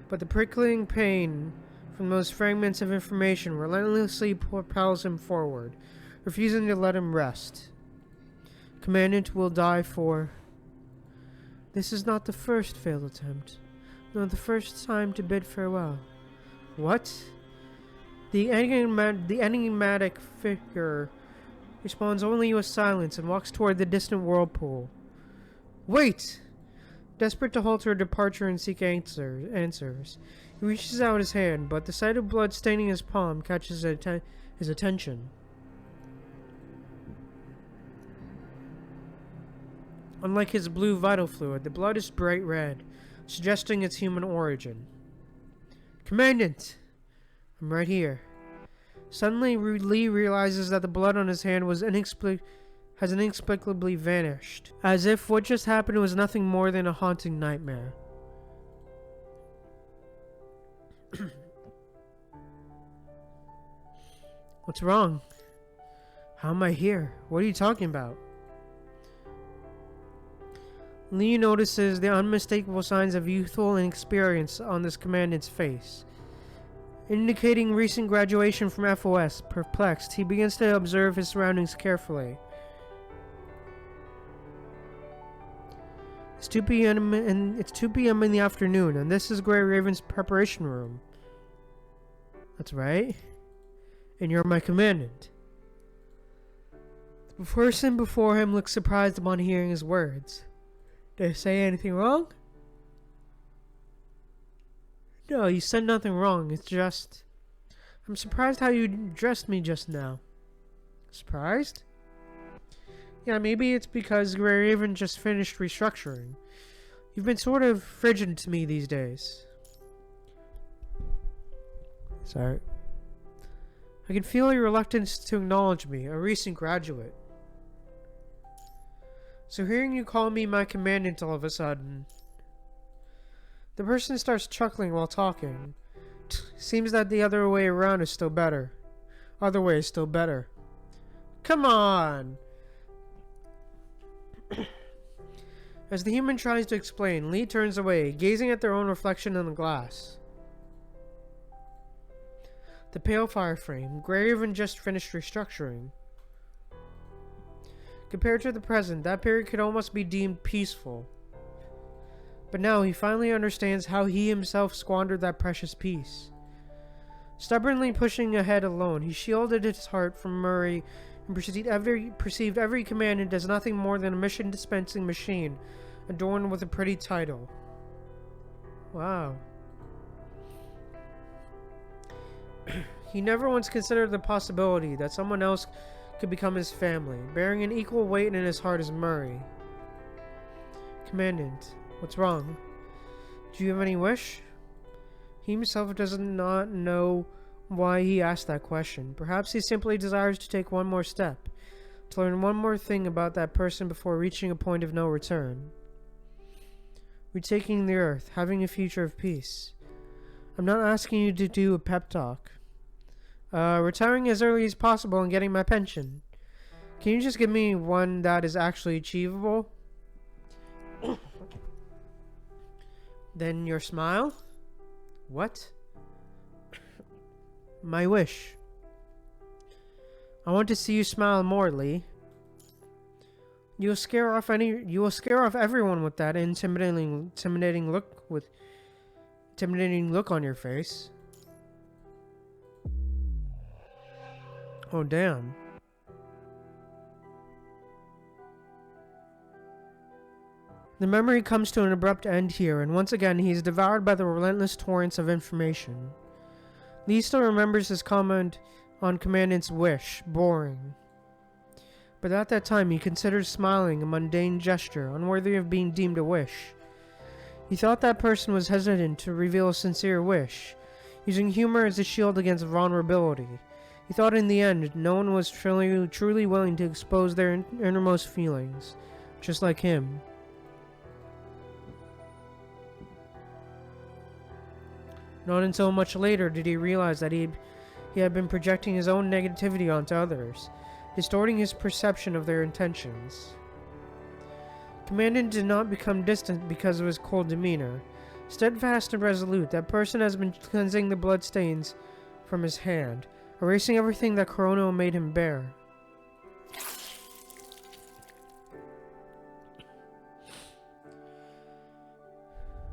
but the prickling pain from those fragments of information relentlessly propels him forward, refusing to let him rest. Commandant will die for... This is not the first failed attempt, nor the first time to bid farewell. What? The enigmatic figure responds only with silence and walks toward the distant whirlpool. Wait! Desperate to halt her departure and seek answers, he reaches out his hand, but the sight of blood staining his palm catches his attention. Unlike his blue vital fluid, the blood is bright red, suggesting its human origin. Commandant! I'm right here. Suddenly, Lee realizes that the blood on his hand has inexplicably vanished, as if what just happened was nothing more than a haunting nightmare. What's wrong? How am I here? What are you talking about? Lee notices the unmistakable signs of youthful inexperience on this commandant's face, indicating recent graduation from FOS. Perplexed, he begins to observe his surroundings carefully. It's 2 p.m. in the afternoon, and this is Grey Raven's preparation room. That's right. And you're my commandant. The person before him looks surprised upon hearing his words. Did I say anything wrong? No, you said nothing wrong. It's just... I'm surprised how you dressed me just now. Surprised? Yeah, maybe it's because Grey Raven just finished restructuring. You've been sort of frigid to me these days. Sorry. I can feel your reluctance to acknowledge me, a recent graduate. So hearing you call me my commandant all of a sudden... The person starts chuckling while talking. Seems that the other way around is still better. Other way is still better. Come on! As the human tries to explain, Lee turns away, gazing at their own reflection in the glass. The pale fireframe, Grey Raven just finished restructuring. Compared to the present, that period could almost be deemed peaceful. But now he finally understands how he himself squandered that precious peace. Stubbornly pushing ahead alone, he shielded his heart from Murray and perceived every commandant as nothing more than a mission-dispensing machine adorned with a pretty title. Wow. He never once considered the possibility that someone else could become his family, bearing an equal weight in his heart as Murray. Commandant, what's wrong? Do you have any wish? He himself does not know why he asked that question. Perhaps he simply desires to take one more step, to learn one more thing about that person before reaching a point of no return. Retaking the earth, having a future of peace. I'm not asking you to do a pep talk. Retiring as early as possible and getting my pension. Can you just give me one that is actually achievable? Then your smile? What? My wish. I want to see you smile more, Lee. You will scare off everyone with that intimidating look on your face. Oh, damn. The memory comes to an abrupt end here, and once again he is devoured by the relentless torrents of information. Lee still remembers his comment on Commandant's wish, boring. But at that time he considered smiling a mundane gesture, unworthy of being deemed a wish. He thought that person was hesitant to reveal a sincere wish, using humor as a shield against vulnerability. He thought in the end no one was truly willing to expose their innermost feelings, just like him. Not until much later did he realize that he had been projecting his own negativity onto others, distorting his perception of their intentions. Commandant did not become distant because of his cold demeanor. Steadfast and resolute, that person has been cleansing the bloodstains from his hand, erasing everything that Chronos made him bear.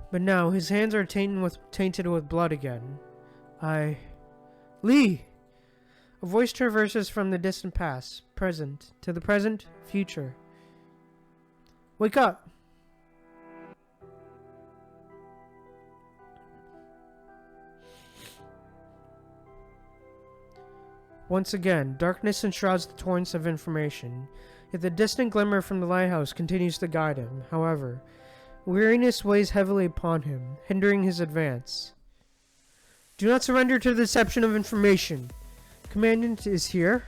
But now his hands are tainted with blood again. Lee! A voice traverses from the distant past, present, to the present, future. Wake up! Once again, darkness enshrouds the torrents of information, yet the distant glimmer from the lighthouse continues to guide him. However, weariness weighs heavily upon him, hindering his advance. Do not surrender to the deception of information. Commandant is here.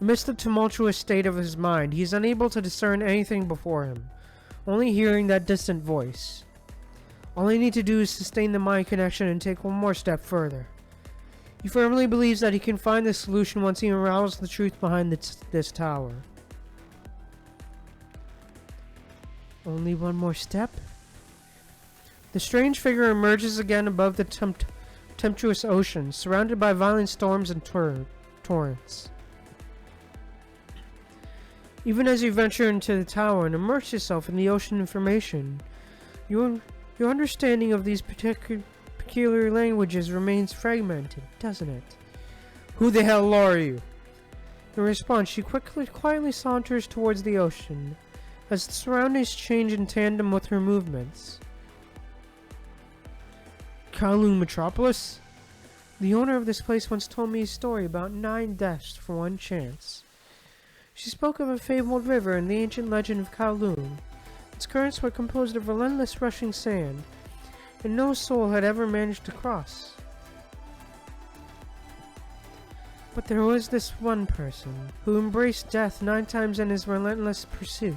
Amidst the tumultuous state of his mind, he is unable to discern anything before him, only hearing that distant voice. All I need to do is sustain the mind connection and take one more step further. He firmly believes that he can find the solution once he unravels the truth behind this tower. Only one more step? The strange figure emerges again above the tempestuous ocean, surrounded by violent storms and torrents. Even as you venture into the tower and immerse yourself in the ocean information, your understanding of these peculiar languages remains fragmented, doesn't it? Who the hell are you? In response, she quietly saunters towards the ocean, as the surroundings change in tandem with her movements. Kowloon Metropolis? The owner of this place once told me a story about 9 deaths for one chance. She spoke of a fabled river in the ancient legend of Kowloon. Its currents were composed of relentless rushing sand, and no soul had ever managed to cross. But there was this one person who embraced death 9 times in his relentless pursuit.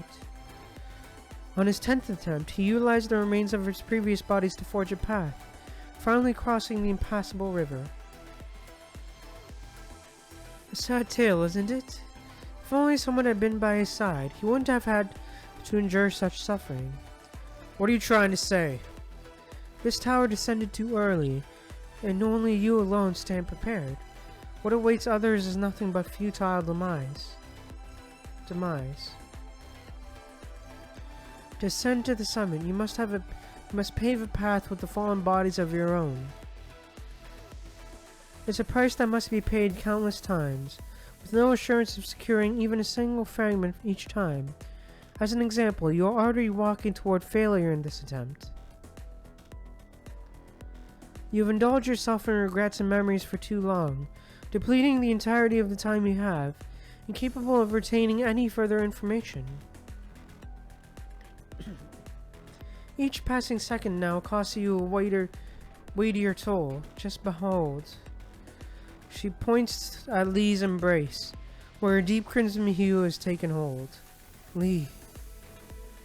On his 10th attempt, he utilized the remains of his previous bodies to forge a path, finally crossing the impassable river. A sad tale, isn't it? If only someone had been by his side, he wouldn't have had to endure such suffering. What are you trying to say? This tower descended too early, and only you alone stand prepared. What awaits others is nothing but futile demise. To ascend to the summit, you must pave a path with the fallen bodies of your own. It's a price that must be paid countless times, with no assurance of securing even a single fragment each time. As an example, you are already walking toward failure in this attempt. You have indulged yourself in regrets and memories for too long, depleting the entirety of the time you have, incapable of retaining any further information. Each passing second now costs you a weightier toll. Just behold. She points at Lee's embrace, where a deep crimson hue has taken hold. Lee.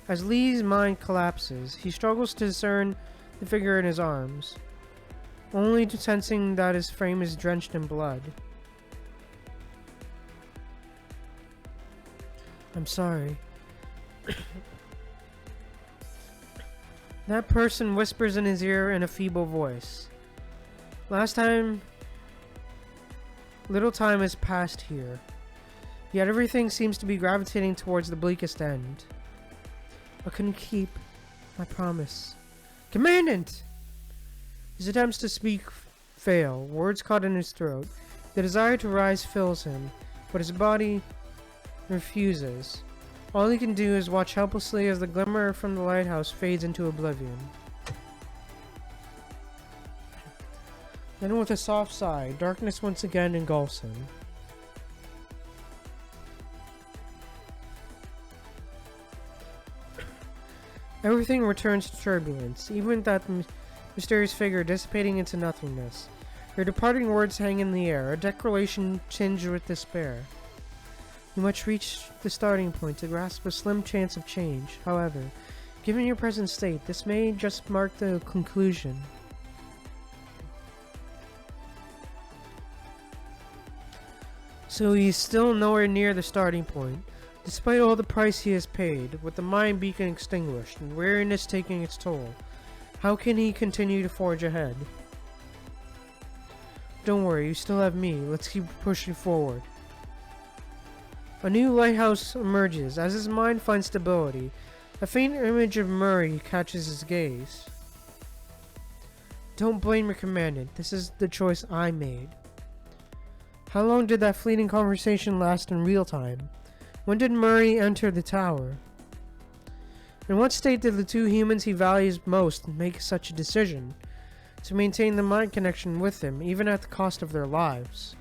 As Lee's mind collapses, he struggles to discern the figure in his arms, only to sensing that his frame is drenched in blood. I'm sorry. That person whispers in his ear in a feeble voice. Little time has passed here, yet everything seems to be gravitating towards the bleakest end. I couldn't keep my promise. Commandant! His attempts to speak fail, words caught in his throat. The desire to rise fills him, but his body refuses. All he can do is watch helplessly as the glimmer from the lighthouse fades into oblivion. Then with a soft sigh, darkness once again engulfs him. Everything returns to turbulence, even that mysterious figure dissipating into nothingness. Her departing words hang in the air, a declaration tinged with despair. You must reach the starting point to grasp a slim chance of change. However, given your present state, this may just mark the conclusion. So he is still nowhere near the starting point, despite all the price he has paid, with the mind beacon extinguished and weariness taking its toll. How can he continue to forge ahead? Don't worry, you still have me. Let's keep pushing forward. A new lighthouse emerges. As his mind finds stability, a faint image of Murray catches his gaze. Don't blame your commandant. This is the choice I made. How long did that fleeting conversation last in real time? When did Murray enter the tower? In what state did the two humans he values most make such a decision to maintain the mind connection with him, even at the cost of their lives?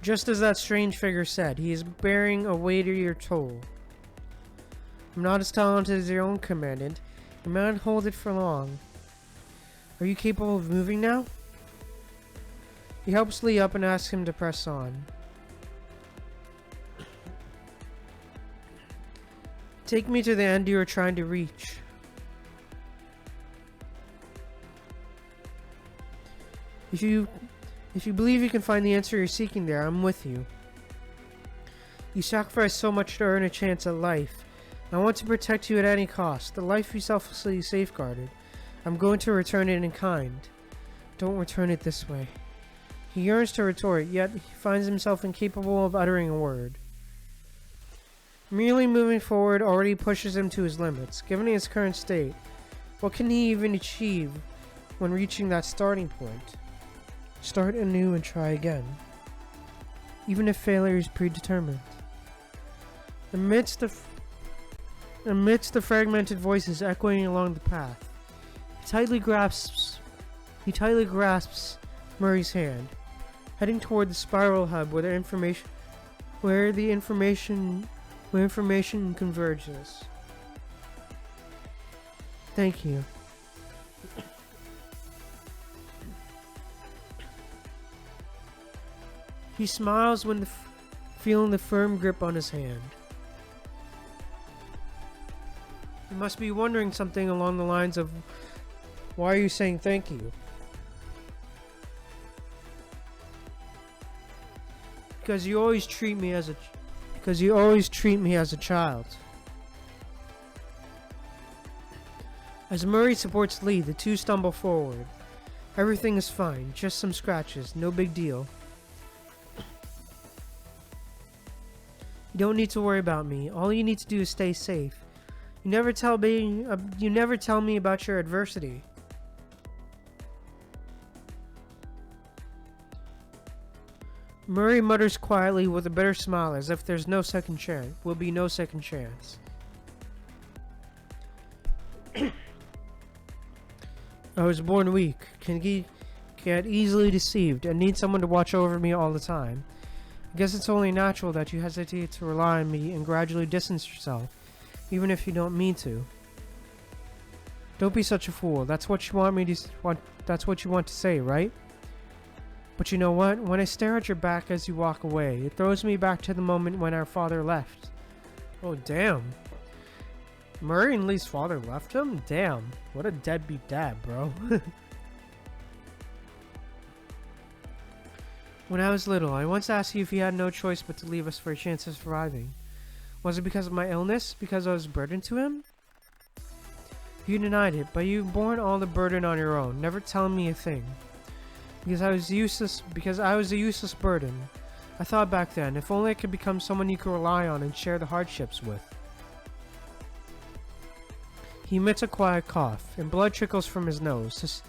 Just as that strange figure said, he is bearing a weightier toll. I'm not as talented as your own commandant. You may not hold it for long. Are you capable of moving now? He helps Lee up and asks him to press on. Take me to the end you are trying to reach. If you believe you can find the answer you're seeking there, I'm with you. You sacrificed so much to earn a chance at life. I want to protect you at any cost. The life you selflessly safeguarded. I'm going to return it in kind. Don't return it this way. He yearns to retort, yet he finds himself incapable of uttering a word. Merely moving forward already pushes him to his limits. Given his current state, what can he even achieve when reaching that starting point? Start anew and try again, even if failure is predetermined. Amidst the fragmented voices echoing along the path, he tightly grasps Murray's hand, heading toward the spiral hub where information converges. Thank you. He smiles when feeling the firm grip on his hand. You must be wondering something along the lines of, why are you saying thank you? Because you always treat me as a child. As Murray supports Lee, the two stumble forward. Everything is fine, just some scratches, no big deal. You don't need to worry about me. All you need to do is stay safe. You never tell me about your adversity. Murray mutters quietly with a bitter smile as if there's no second chance. Will be no second chance. I was born weak, can get easily deceived, and need someone to watch over me all the time. I guess it's only natural that you hesitate to rely on me and gradually distance yourself, even if you don't mean to. Don't be such a fool. That's what you want to say, right? But you know what? When I stare at your back as you walk away, it throws me back to the moment when our father left. Oh, damn. Murray and Lee's father left him? Damn. What a deadbeat dad, bro. When I was little, I once asked you if you had no choice but to leave us for a chance of surviving. Was it because of my illness? Because I was a burden to him? You denied it, but you've borne all the burden on your own, never telling me a thing. Because I was a useless burden. I thought back then, if only I could become someone you could rely on and share the hardships with. He emits a quiet cough, and blood trickles from his nose,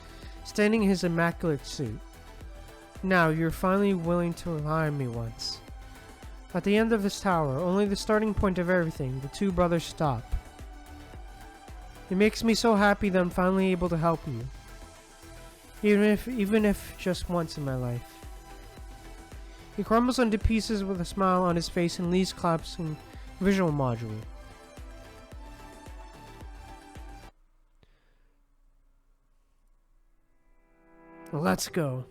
staining his immaculate suit. Now, you're finally willing to rely on me once. At the end of this tower, only the starting point of everything, the two brothers stop. It makes me so happy that I'm finally able to help you. Even if just once in my life. He crumbles into pieces with a smile on his face and leaves collapsing visual module. Let's go.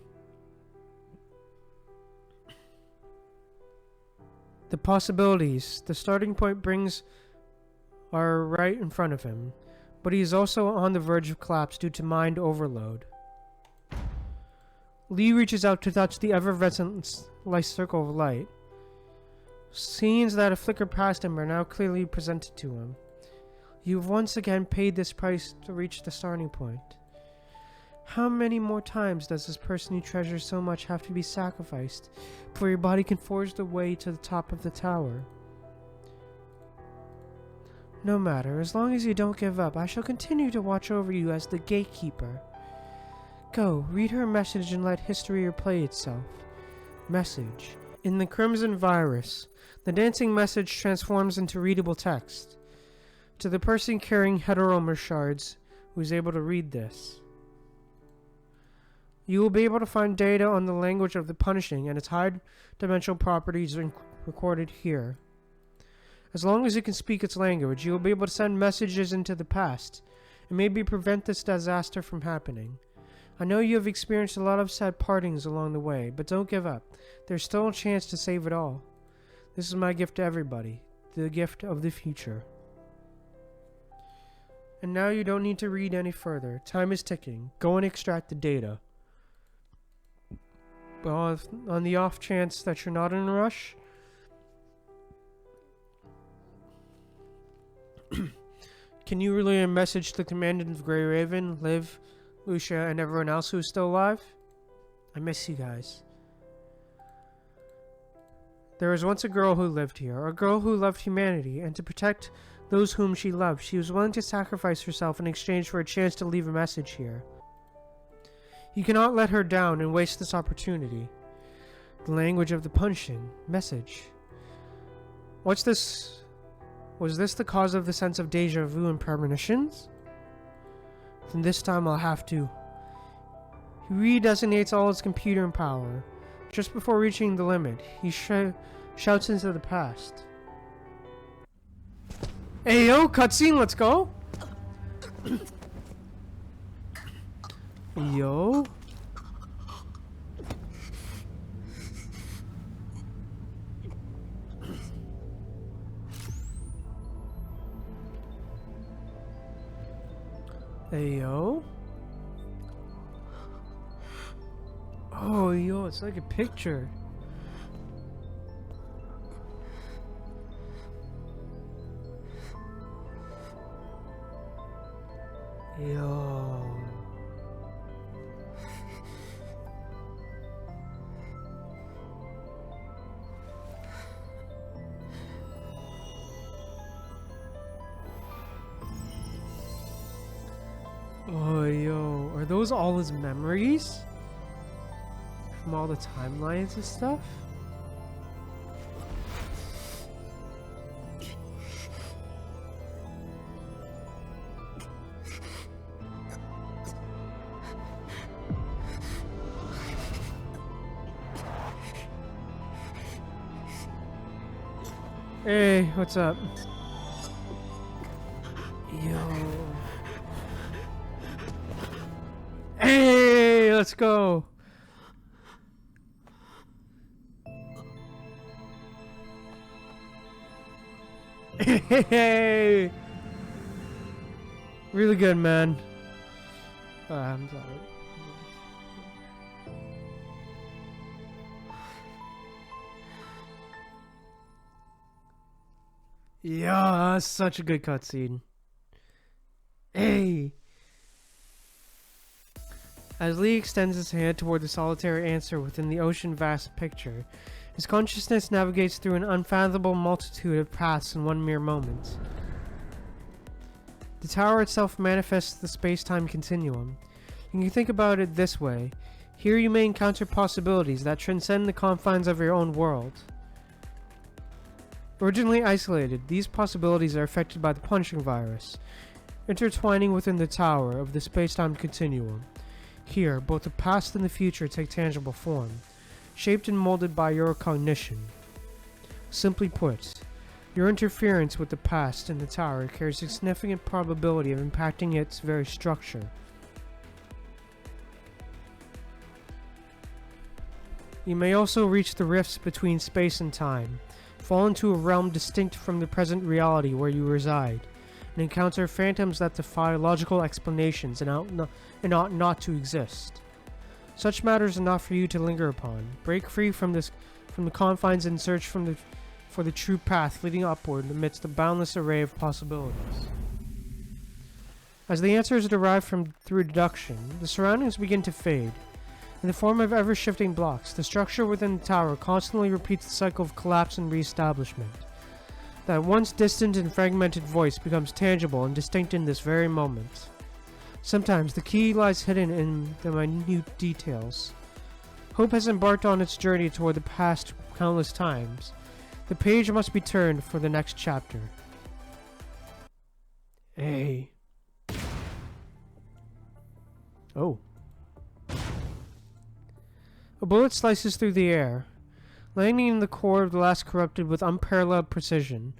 The possibilities the starting point brings are right in front of him, but he is also on the verge of collapse due to mind overload. Lee reaches out to touch the effervescent circle of light. Scenes that have flickered past him are now clearly presented to him. You've once again paid this price to reach the starting point. How many more times does this person you treasure so much have to be sacrificed before your body can forge the way to the top of the tower? No matter, as long as you don't give up, I shall continue to watch over you as the gatekeeper. Go, read her message and let history replay itself. Message. In the Crimson Virus, the dancing message transforms into readable text. To the person carrying heteromer shards who is able to read this. You will be able to find data on the language of the punishing and its high-dimensional properties recorded here. As long as you can speak its language, you will be able to send messages into the past and maybe prevent this disaster from happening. I know you have experienced a lot of sad partings along the way, but don't give up. There's still a chance to save it all. This is my gift to everybody, the gift of the future. And now you don't need to read any further. Time is ticking. Go and extract the data. Well, on the off chance that you're not in a rush, can you relay a message to the commandant of Grey Raven, Liv, Lucia, and everyone else who is still alive? I miss you guys. There was once a girl who lived here, a girl who loved humanity, and to protect those whom she loved, she was willing to sacrifice herself in exchange for a chance to leave a message here. You cannot let her down and waste this opportunity. The language of the punishing. Message. What's this? Was this the cause of the sense of deja vu and premonitions? Then this time I'll have to. He redesignates all his computer and power. Just before reaching the limit, he shouts into the past. Hey yo, cutscene, let's go! Yo. Hey yo. Oh yo, it's like a picture. Yo. Oh, yo. Are those all his memories? From all the timelines and stuff? Hey, what's up? Yo. Hey, let's go. Hey. Really good, man. I'm sorry. Yeah, that's such a good cutscene. Hey! As Lee extends his hand toward the solitary answer within the ocean-vast picture, his consciousness navigates through an unfathomable multitude of paths in one mere moment. The tower itself manifests the space-time continuum. You can think about it this way. Here you may encounter possibilities that transcend the confines of your own world. Originally isolated, these possibilities are affected by the punching virus, intertwining within the tower of the space-time continuum. Here, both the past and the future take tangible form, shaped and molded by your cognition. Simply put, your interference with the past in the tower carries a significant probability of impacting its very structure. You may also reach the rifts between space and time, fall into a realm distinct from the present reality where you reside, and encounter phantoms that defy logical explanations and ought not to exist. Such matters are not for you to linger upon. Break free from the confines and search for the true path leading upward amidst a boundless array of possibilities. As the answer is derived through deduction, the surroundings begin to fade. In the form of ever-shifting blocks, the structure within the tower constantly repeats the cycle of collapse and re-establishment. That once distant and fragmented voice becomes tangible and distinct in this very moment. Sometimes the key lies hidden in the minute details. Hope has embarked on its journey toward the past countless times. The page must be turned for the next chapter. Hey. Oh. A bullet slices through the air, landing in the core of the last corrupted with unparalleled precision.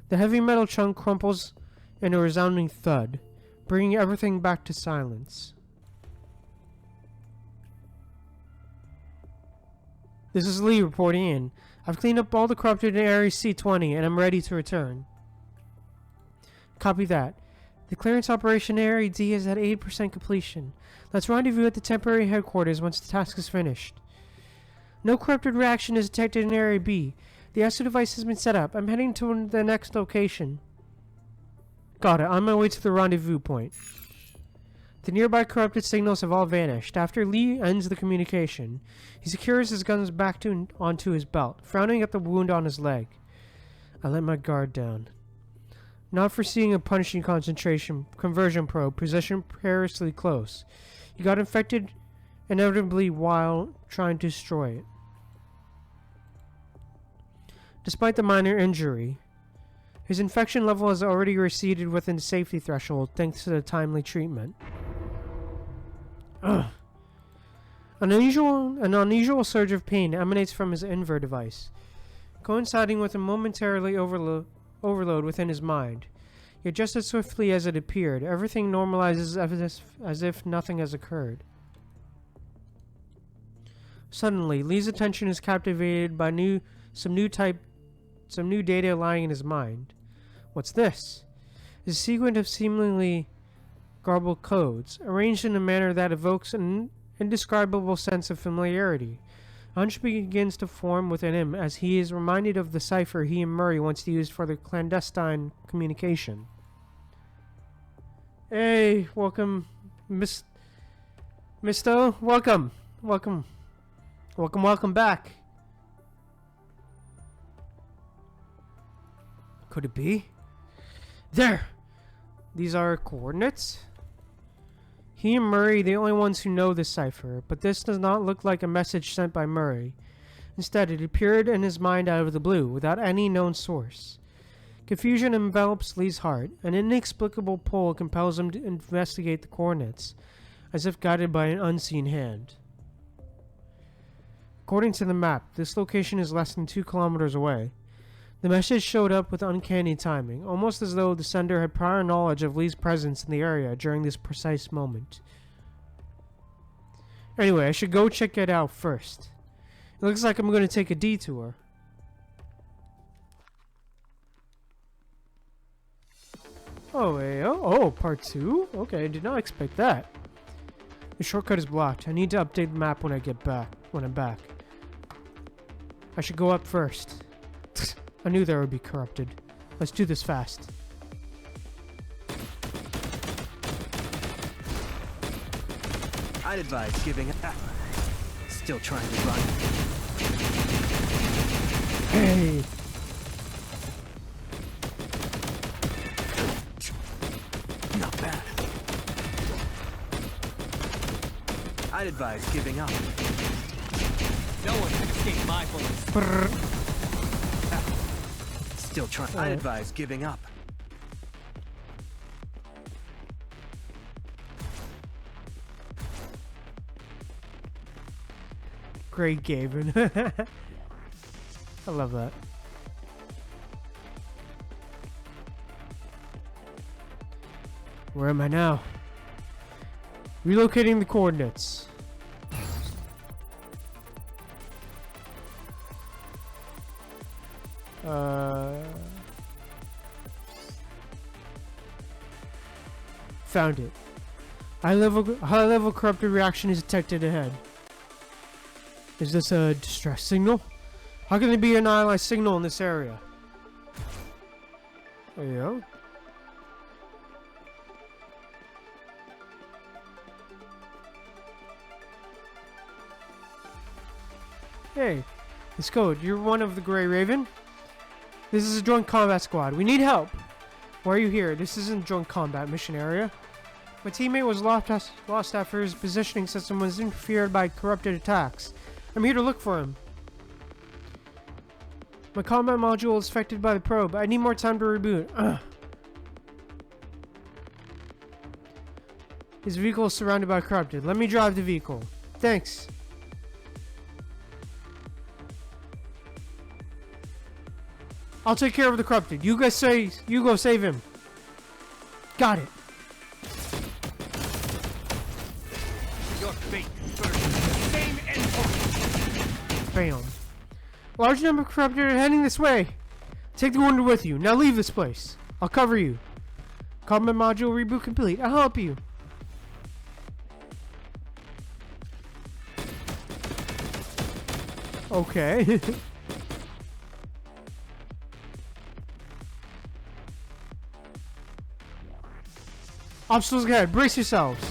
The heavy metal chunk crumples in a resounding thud, bringing everything back to silence. This is Lee reporting in. I've cleaned up all the corrupted in Area C-20 and I'm ready to return. Copy that. The clearance operation Area D is at 80% completion. Let's rendezvous at the temporary headquarters once the task is finished. No corrupted reaction is detected in Area B. The ESO device has been set up. I'm heading to the next location. Got it. On my way to the rendezvous point. The nearby corrupted signals have all vanished. After Lee ends the communication, he secures his guns back onto his belt, frowning at the wound on his leg. I let my guard down. Not foreseeing a punishing conversion probe positioned perilously close. He got infected inevitably while trying to destroy it. Despite the minor injury, his infection level has already receded within the safety threshold thanks to the timely treatment. Ugh. An unusual surge of pain emanates from his inver device, coinciding with a momentarily overload within his mind. Yet just as swiftly as it appeared, everything normalizes as if nothing has occurred. Suddenly, Lee's attention is captivated by some new data lying in his mind. What's this? It's a sequence of seemingly garbled codes, arranged in a manner that evokes an indescribable sense of familiarity. A hunch begins to form within him as he is reminded of the cipher he and Murray once used for their clandestine communication. Hey, welcome, Misto. Welcome back. Could it be? There! These are coordinates? He and Murray are the only ones who know this cipher, but this does not look like a message sent by Murray. Instead, it appeared in his mind out of the blue, without any known source. Confusion envelops Lee's heart. An inexplicable pull compels him to investigate the coordinates, as if guided by an unseen hand. According to the map, this location is less than 2 kilometers away. The message showed up with uncanny timing, almost as though the sender had prior knowledge of Lee's presence in the area during this precise moment. Anyway, I should go check it out first. It looks like I'm going to take a detour. Oh, part 2? Okay, I did not expect that. The shortcut is blocked. I need to update the map when I'm back. I should go up first. I knew there would be corrupted. Let's do this fast. I'd advise giving up. Still trying to run. Hey! Not bad. I'd advise giving up. No one can escape my bullets. Brrr. Still trying. I'd advise giving up. Great Gavin. I love that. Where am I now? Relocating the coordinates. Found it. High level corrupted reaction is detected ahead. Is this a distress signal? How can there be an ionized signal in this area? There you go. Hey, it's Code. You're one of the Grey Raven? This is a joint combat squad. We need help. Why are you here? This isn't a joint combat mission area. My teammate was lost after his positioning system was interfered by corrupted attacks. I'm here to look for him. My combat module is affected by the probe. I need more time to reboot. Ugh. His vehicle is surrounded by corrupted. Let me drive the vehicle. Thanks. I'll take care of the corrupted. You go save him. Got it. Your fate serves the same endpoint. Bam. Large number of corrupted are heading this way. Take the wounded with you. Now leave this place. I'll cover you. Combat module reboot complete. I'll help you. Okay. Obstacles ahead. Brace yourselves.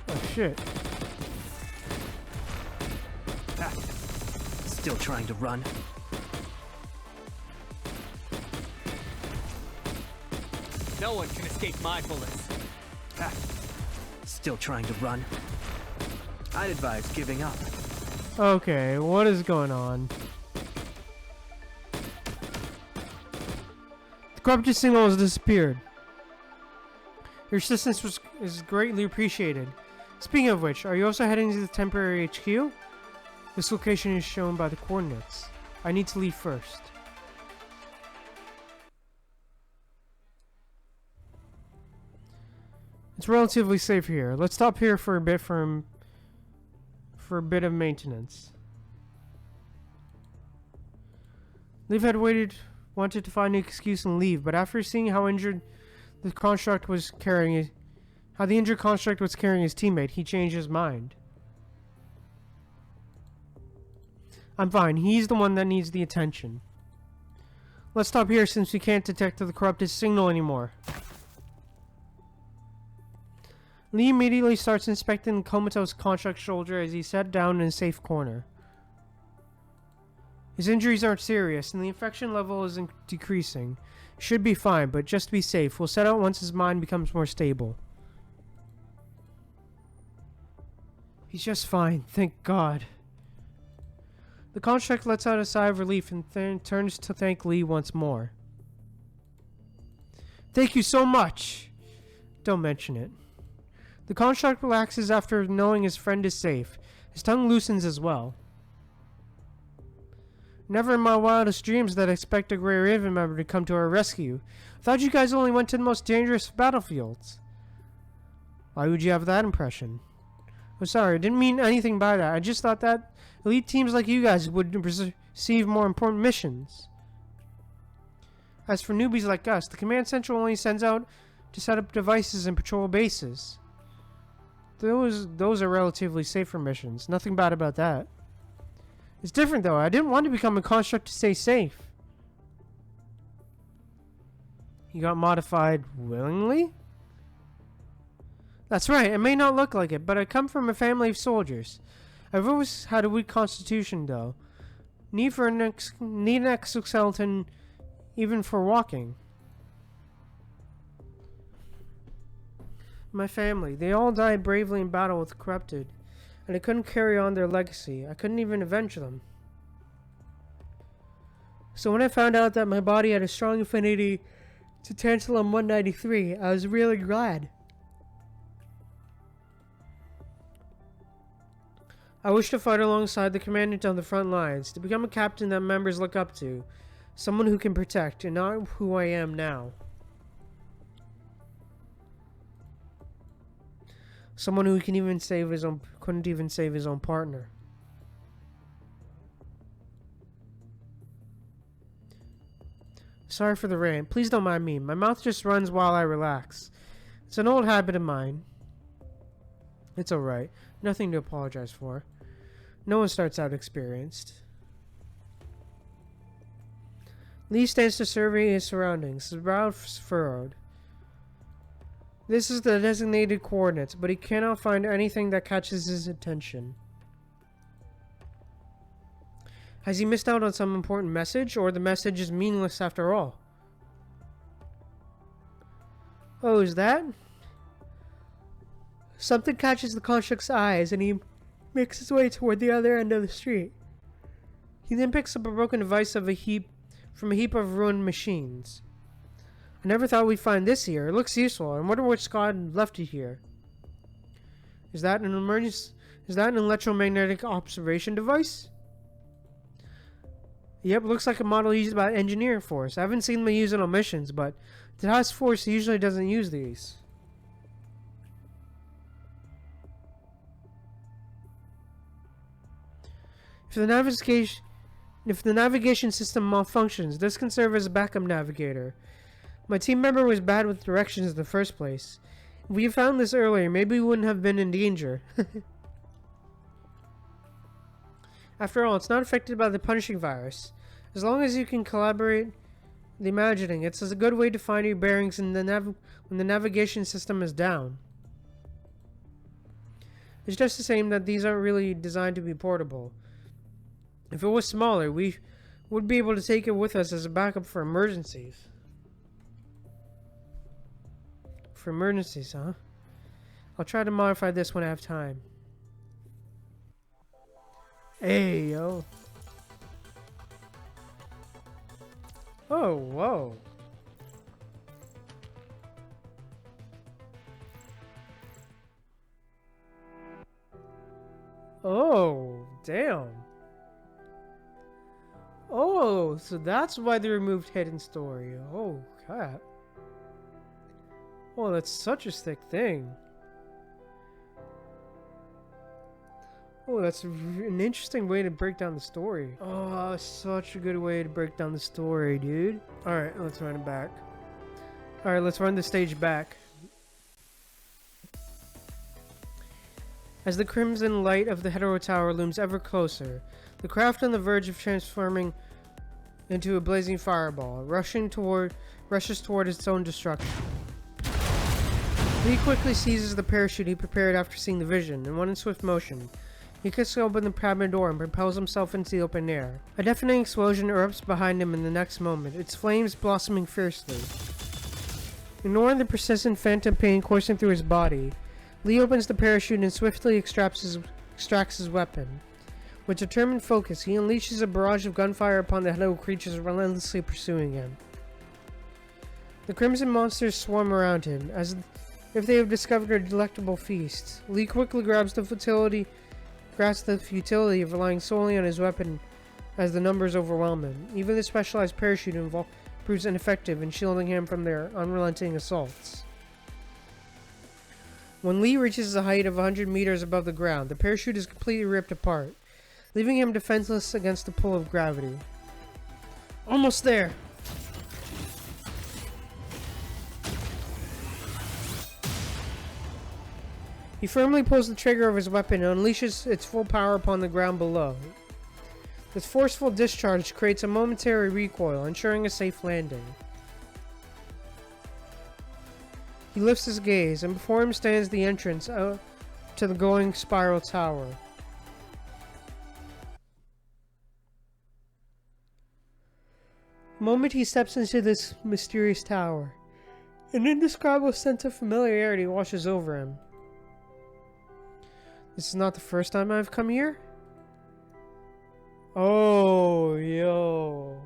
Oh shit. Still trying to run. No one can escape my bullets. Still trying to run. I'd advise giving up. Okay, what is going on? The corrupted signal has disappeared. Your assistance is greatly appreciated. Speaking of which, are you also heading to the temporary HQ? This location is shown by the coordinates. I need to leave first. It's relatively safe here. Let's stop here for a bit for a bit of maintenance. Leaf had wanted to find an excuse and leave, but after seeing how injured the construct was carrying his teammate, he changed his mind. I'm fine. He's the one that needs the attention. Let's stop here since we can't detect the corrupted signal anymore. Lee immediately starts inspecting the comatose construct shoulder as he's sat down in a safe corner. His injuries aren't serious, and the infection level is decreasing. Should be fine, but just to be safe, we'll set out once his mind becomes more stable. He's just fine, thank God. The construct lets out a sigh of relief and then turns to thank Lee once more. Thank you so much! Don't mention it. The construct relaxes after knowing his friend is safe. His tongue loosens as well. Never in my wildest dreams did I expect a Grey Raven member to come to our rescue. I thought you guys only went to the most dangerous battlefields. Why would you have that impression? Oh, sorry, I didn't mean anything by that. I just thought that elite teams like you guys would receive more important missions. As for newbies like us, the command central only sends out to set up devices and patrol bases. Those are relatively safer missions. Nothing bad about that. It's different though. I didn't want to become a construct to stay safe. You got modified willingly? That's right. It may not look like it, but I come from a family of soldiers. I've always had a weak constitution though. Need an exoskeleton even for walking. My family, they all died bravely in battle with corrupted, and I couldn't carry on their legacy. I couldn't even avenge them. So when I found out that my body had a strong affinity to Tantalum 193, I was really glad. I wish to fight alongside the commandant on the front lines, to become a captain that members look up to, someone who can protect, and not who I am now. Someone who couldn't even save his own partner. Sorry for the rant. Please don't mind me. My mouth just runs while I relax. It's an old habit of mine. It's alright. Nothing to apologize for. No one starts out experienced. Lee stands to survey his surroundings, his brow furrowed. This is the designated coordinates, but he cannot find anything that catches his attention. Has he missed out on some important message, or the message is meaningless after all? Oh, is that? Something catches the construct's eyes, and he makes his way toward the other end of the street. He then picks up a broken device from a heap of ruined machines. I never thought we'd find this here. It looks useful. I wonder which squad left it here. Is that an electromagnetic observation device? Yep, looks like a model used by engineering force. I haven't seen them use it on missions, but the task force usually doesn't use these. If the navigation system malfunctions, this can serve as a backup navigator. My team member was bad with directions in the first place. If we had found this earlier, maybe we wouldn't have been in danger. After all, it's not affected by the punishing virus. As long as you can collaborate the imagining, it's a good way to find your bearings when the navigation system is down. It's just the same that these aren't really designed to be portable. If it was smaller, we would be able to take it with us as a backup for emergencies. For emergencies, huh? I'll try to modify this when I have time. Hey, yo. Oh, whoa. Oh, damn. Oh, so that's why they removed Hidden Story. Oh, crap. Oh, that's such a sick thing. Oh, that's an interesting way to break down the story. Oh, such a good way to break down the story, dude. Alright, let's run it back. Alright, let's run the stage back. As the crimson light of the Hetero Tower looms ever closer, the craft on the verge of transforming into a blazing fireball, rushes toward its own destruction. Lee quickly seizes the parachute he prepared after seeing the vision, and in swift motion, he kicks open the cabin door and propels himself into the open air. A deafening explosion erupts behind him in the next moment, its flames blossoming fiercely. Ignoring the persistent phantom pain coursing through his body, Lee opens the parachute and swiftly extracts his weapon. With determined focus, he unleashes a barrage of gunfire upon the hello creatures relentlessly pursuing him. The crimson monsters swarm around him, as if they have discovered a delectable feast. Lee quickly grasps the futility of relying solely on his weapon as the numbers overwhelm him. Even the specialized parachute proves ineffective in shielding him from their unrelenting assaults. When Lee reaches a height of 100 meters above the ground, the parachute is completely ripped apart, leaving him defenseless against the pull of gravity. Almost there! He firmly pulls the trigger of his weapon and unleashes its full power upon the ground below. This forceful discharge creates a momentary recoil, ensuring a safe landing. He lifts his gaze, and before him stands the entrance to the glowing spiral tower. The moment he steps into this mysterious tower, an indescribable sense of familiarity washes over him. This is not the first time I've come here? Oh, yo.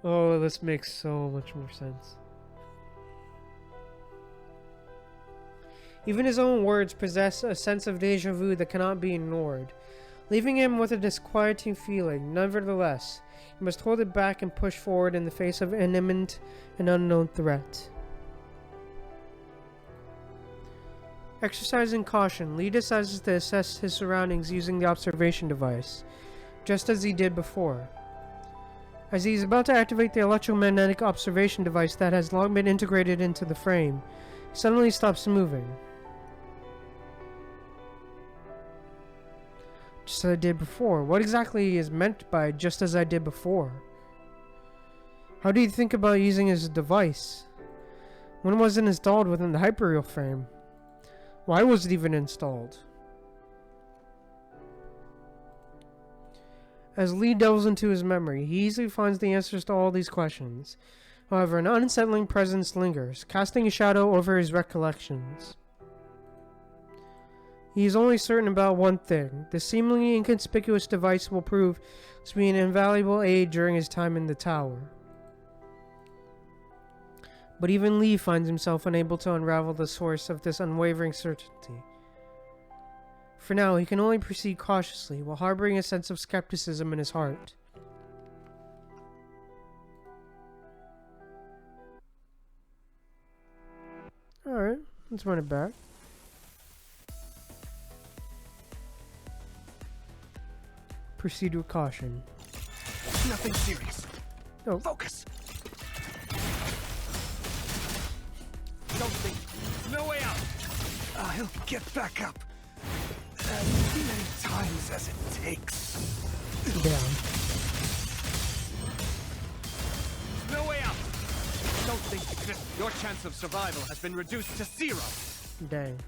Oh, this makes so much more sense. Even his own words possess a sense of deja vu that cannot be ignored, leaving him with a disquieting feeling. Nevertheless, he must hold it back and push forward in the face of an imminent and unknown threat. Exercising caution, Lee decides to assess his surroundings using the observation device, just as he did before. As he is about to activate the electromagnetic observation device that has long been integrated into the frame, he suddenly stops moving. Just as I did before. What exactly is meant by just as I did before? How do you think about using his device? When was it installed within the hyperreal frame? Why was it even installed? As Lee delves into his memory, he easily finds the answers to all these questions. However, an unsettling presence lingers, casting a shadow over his recollections. He is only certain about one thing. The seemingly inconspicuous device will prove to be an invaluable aid during his time in the tower. But even Lee finds himself unable to unravel the source of this unwavering certainty. For now, he can only proceed cautiously, while harboring a sense of skepticism in his heart. Alright, let's run it back. Proceed with caution. Nothing serious. Oh. Focus. Don't think. No way out. I'll get back up. As many times as it takes. Down. No way out. Don't think that your chance of survival has been reduced to 0. Dang.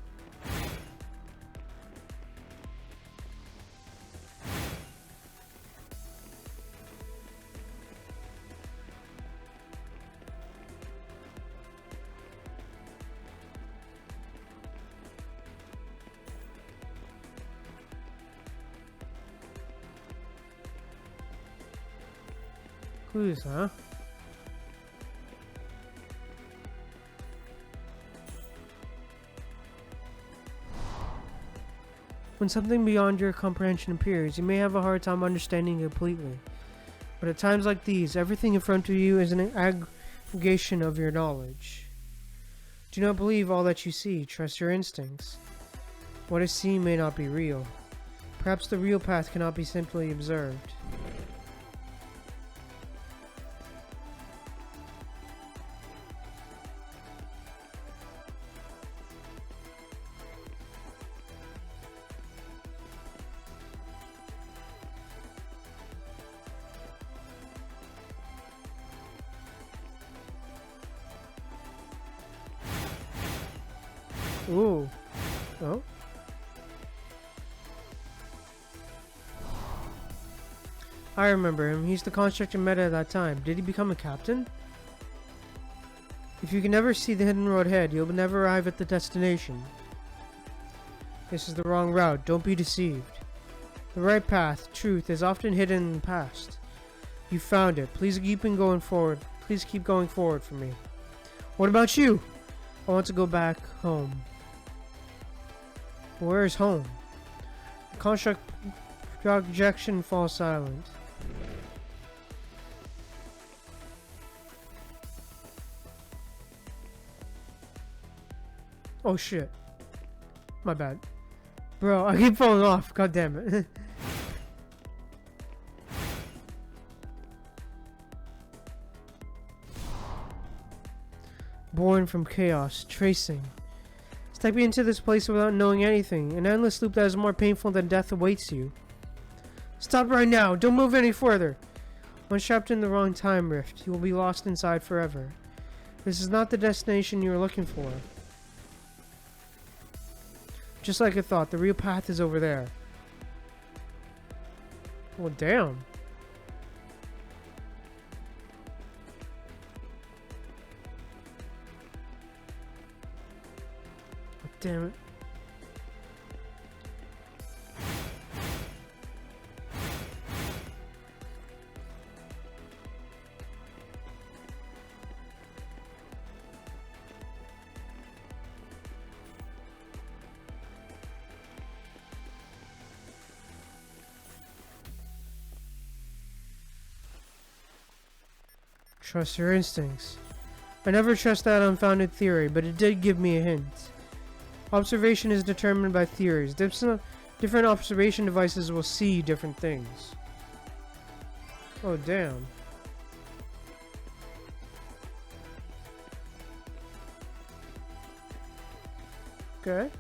Clues, huh? When something beyond your comprehension appears, you may have a hard time understanding it completely. But at times like these, everything in front of you is an aggregation of your knowledge. Do not believe all that you see, trust your instincts. What is seen may not be real. Perhaps the real path cannot be simply observed. Ooh. Oh. I remember him. He's the construct in meta at that time. Did he become a captain? If you can never see the hidden road ahead, you'll never arrive at the destination. This is the wrong route. Don't be deceived. The right path, truth, is often hidden in the past. You found it. Please keep going forward. Please keep going forward for me. What about you? I want to go back home. Where is home? The construct projection falls silent. Oh shit. My bad. Bro, I keep falling off. God damn it. Born from chaos, tracing. Stepping into this place without knowing anything, an endless loop that is more painful than death awaits you. Stop right now! Don't move any further! Once trapped in the wrong time rift, you will be lost inside forever. This is not the destination you are looking for. Just like I thought, the real path is over there. Well, damn. Oh, damn it. Trust your instincts. I never trust that unfounded theory, but it did give me a hint. Observation is determined by theories. Different observation devices will see different things. Oh, damn. Okay.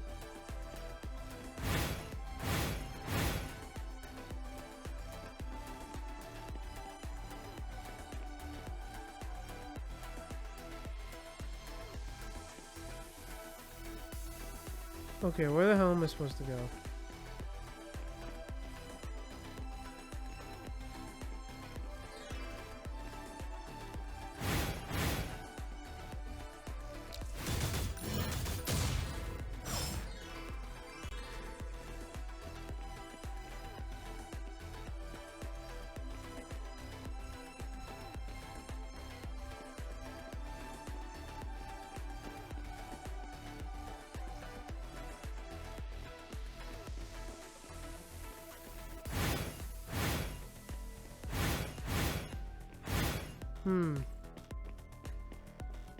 Okay, where the hell am I supposed to go?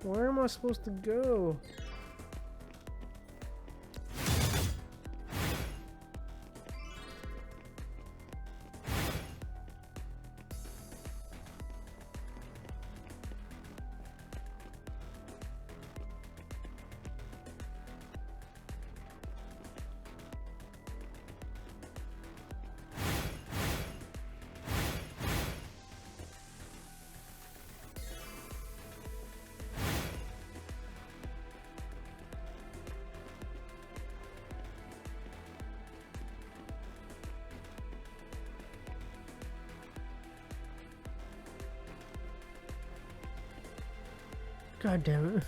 Where am I supposed to go? God damn it.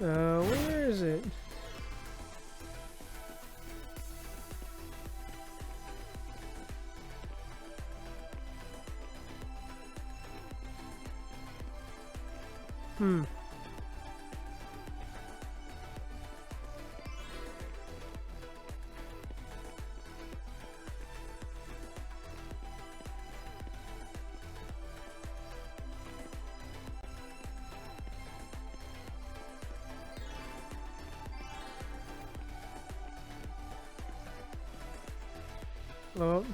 Where is it? Oh.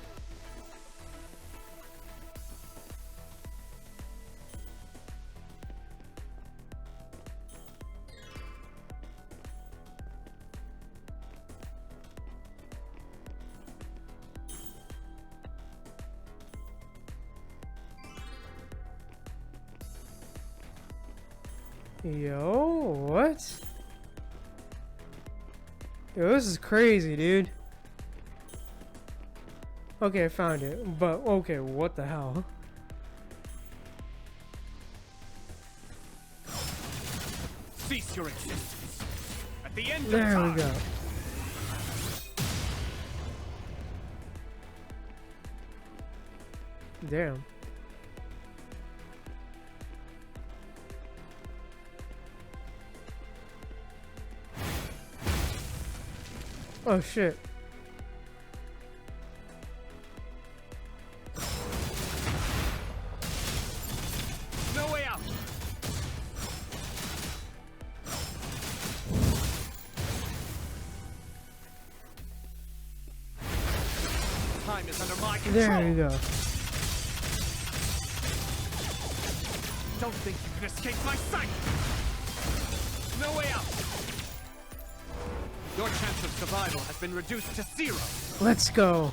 Yo, what? Yo, this is crazy, dude. Okay, I found it, but okay, what the hell? cease your existence. At the end of There time. we go. Damn. Oh shit. No way out. Time is under my control. There you go. Don't think you can escape my sight. No way out. Your chance of survival has been reduced to 0. Let's go.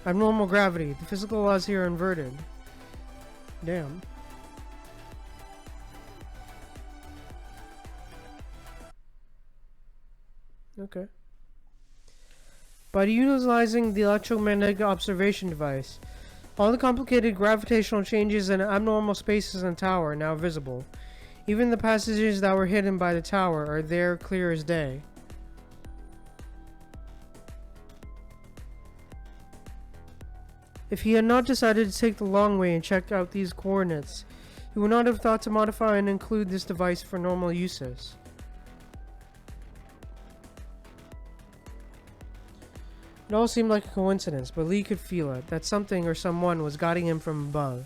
Abnormal gravity. The physical laws here are inverted. Damn. Okay. By utilizing the electromagnetic observation device, all the complicated gravitational changes and abnormal spaces in the tower are now visible. Even the passages that were hidden by the tower are there clear as day. If he had not decided to take the long way and check out these coordinates, he would not have thought to modify and include this device for normal uses. It all seemed like a coincidence, but Lee could feel it, that something or someone was guiding him from above.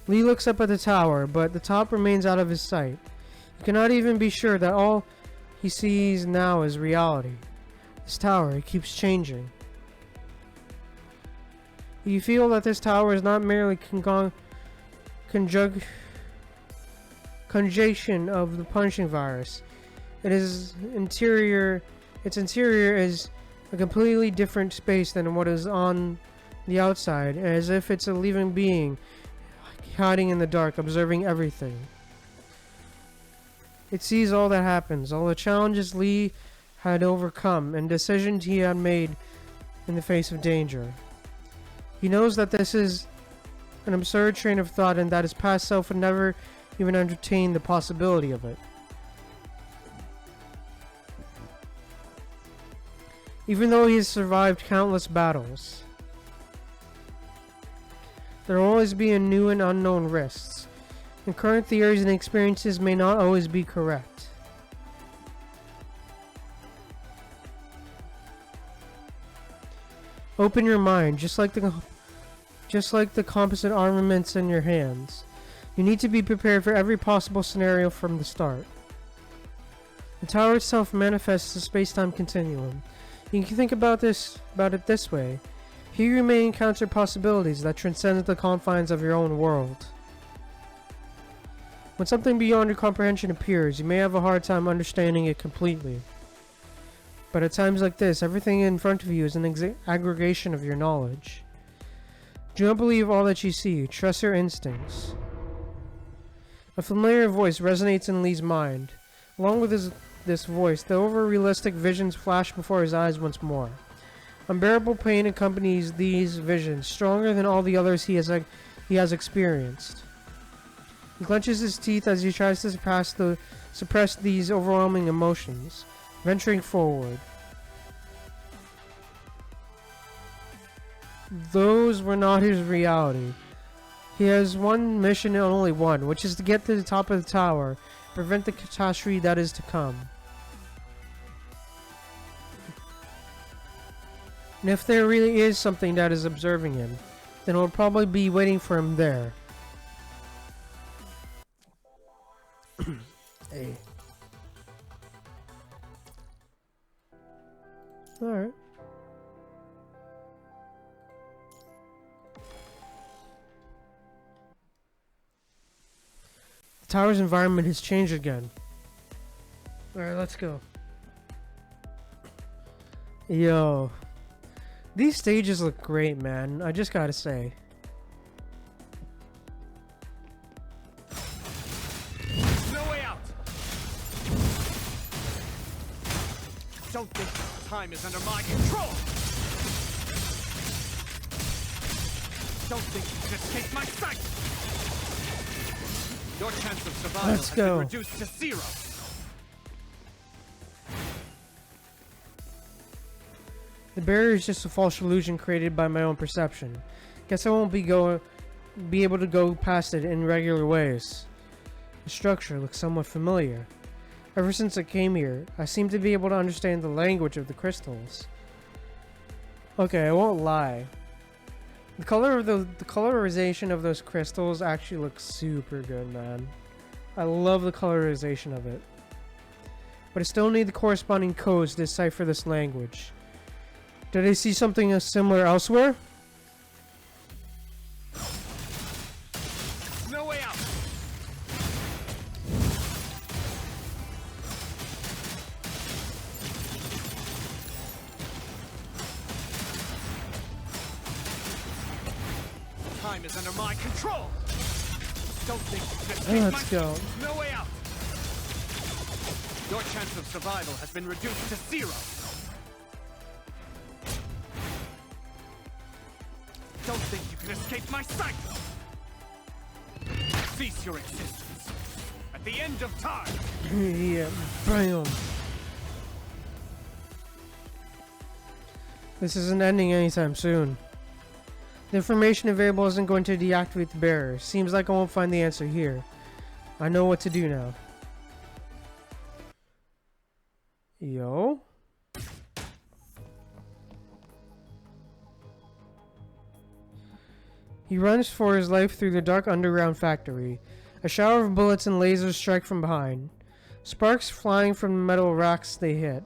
Lee looks up at the tower, but the top remains out of his sight. He cannot even be sure that all he sees now is reality. This tower, it keeps changing. You feel that this tower is not merely conjugation of the punching virus. Its interior is a completely different space than what is on the outside, as if it's a living being hiding in the dark, observing everything. It sees all that happens, all the challenges Lee had overcome, and decisions he had made in the face of danger. He knows that this is an absurd train of thought and that his past self would never even entertain the possibility of it. Even though he has survived countless battles, there will always be new and unknown risks, and current theories and experiences may not always be correct. Open your mind, just like the composite armaments in your hands. You need to be prepared for every possible scenario from the start. The tower itself manifests the space-time continuum. You can think about it this way. Here you may encounter possibilities that transcend the confines of your own world. When something beyond your comprehension appears, you may have a hard time understanding it completely. But at times like this, everything in front of you is an aggregation of your knowledge. Do not believe all that you see. Trust your instincts. A familiar voice resonates in Lee's mind. Along with this voice, the over-realistic visions flash before his eyes once more. Unbearable pain accompanies these visions, stronger than all the others he has experienced. He clenches his teeth as he tries to suppress these overwhelming emotions, venturing forward. Those were not his reality. He has one mission and only one, which is to get to the top of the tower, prevent the catastrophe that is to come. And if there really is something that is observing him, then it will probably be waiting for him there. Hey. Alright. The tower's environment has changed again. Alright, let's go. Yo. These stages look great, man. I just gotta say. No way out. Don't think time is under my control. Don't think you can escape my sight! Your chance of survival Let's has go. been reduced to 0. The barrier is just a false illusion created by my own perception. Guess I won't be able to go past it in regular ways. The structure looks somewhat familiar. Ever since I came here, I seem to be able to understand the language of the crystals. Okay, I won't lie. The colorization of those crystals actually looks super good, man. I love the colorization of it. But I still need the corresponding codes to decipher this language. Did I see something similar elsewhere? No way out! Time is under my control! Don't think you can escape Let's go. No way out! Your chance of survival has been reduced to 0. Don't think you can escape my sight! Cease your existence at the end of time! Yeah, bam. This isn't ending anytime soon. The information available isn't going to deactivate the barrier. Seems like I won't find the answer here. I know what to do now. Yo? He runs for his life through the dark underground factory. A shower of bullets and lasers strike from behind. Sparks flying from the metal racks they hit.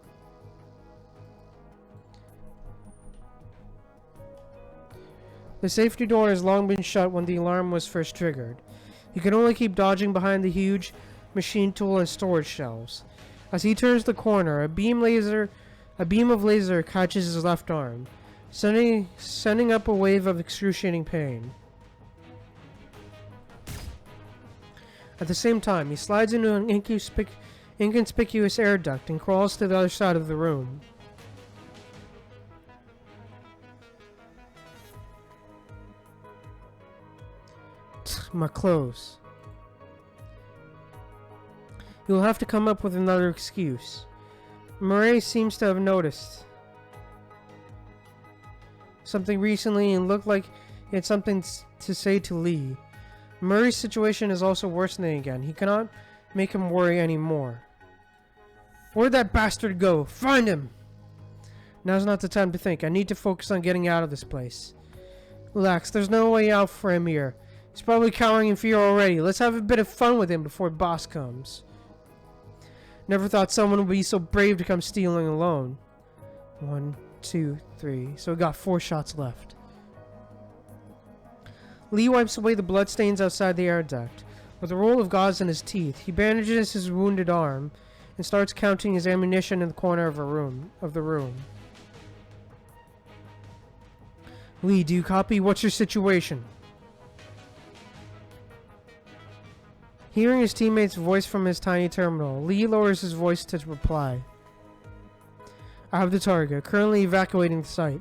The safety door has long been shut when the alarm was first triggered. He can only keep dodging behind the huge machine tool and storage shelves. As he turns the corner, a beam of laser catches his left arm, sending up a wave of excruciating pain. At the same time, he slides into an inconspicuous air duct and crawls to the other side of the room. My clothes. You'll have to come up with another excuse. Murray seems to have noticed something recently and looked like he had something to say to Lee. Murray's situation is also worsening again. He cannot make him worry anymore. Where'd that bastard go? Find him! Now's not the time to think. I need to focus on getting out of this place. Relax, there's no way out for him here. He's probably cowering in fear already. Let's have a bit of fun with him before boss comes. Never thought someone would be so brave to come stealing alone. 1, 2, 3. So we got 4 shots left. Lee wipes away the bloodstains outside the air duct. With a roll of gauze in his teeth, he bandages his wounded arm and starts counting his ammunition in the corner of the room. Lee, do you copy? What's your situation? Hearing his teammate's voice from his tiny terminal, Lee lowers his voice to reply. I have the target, currently evacuating the site.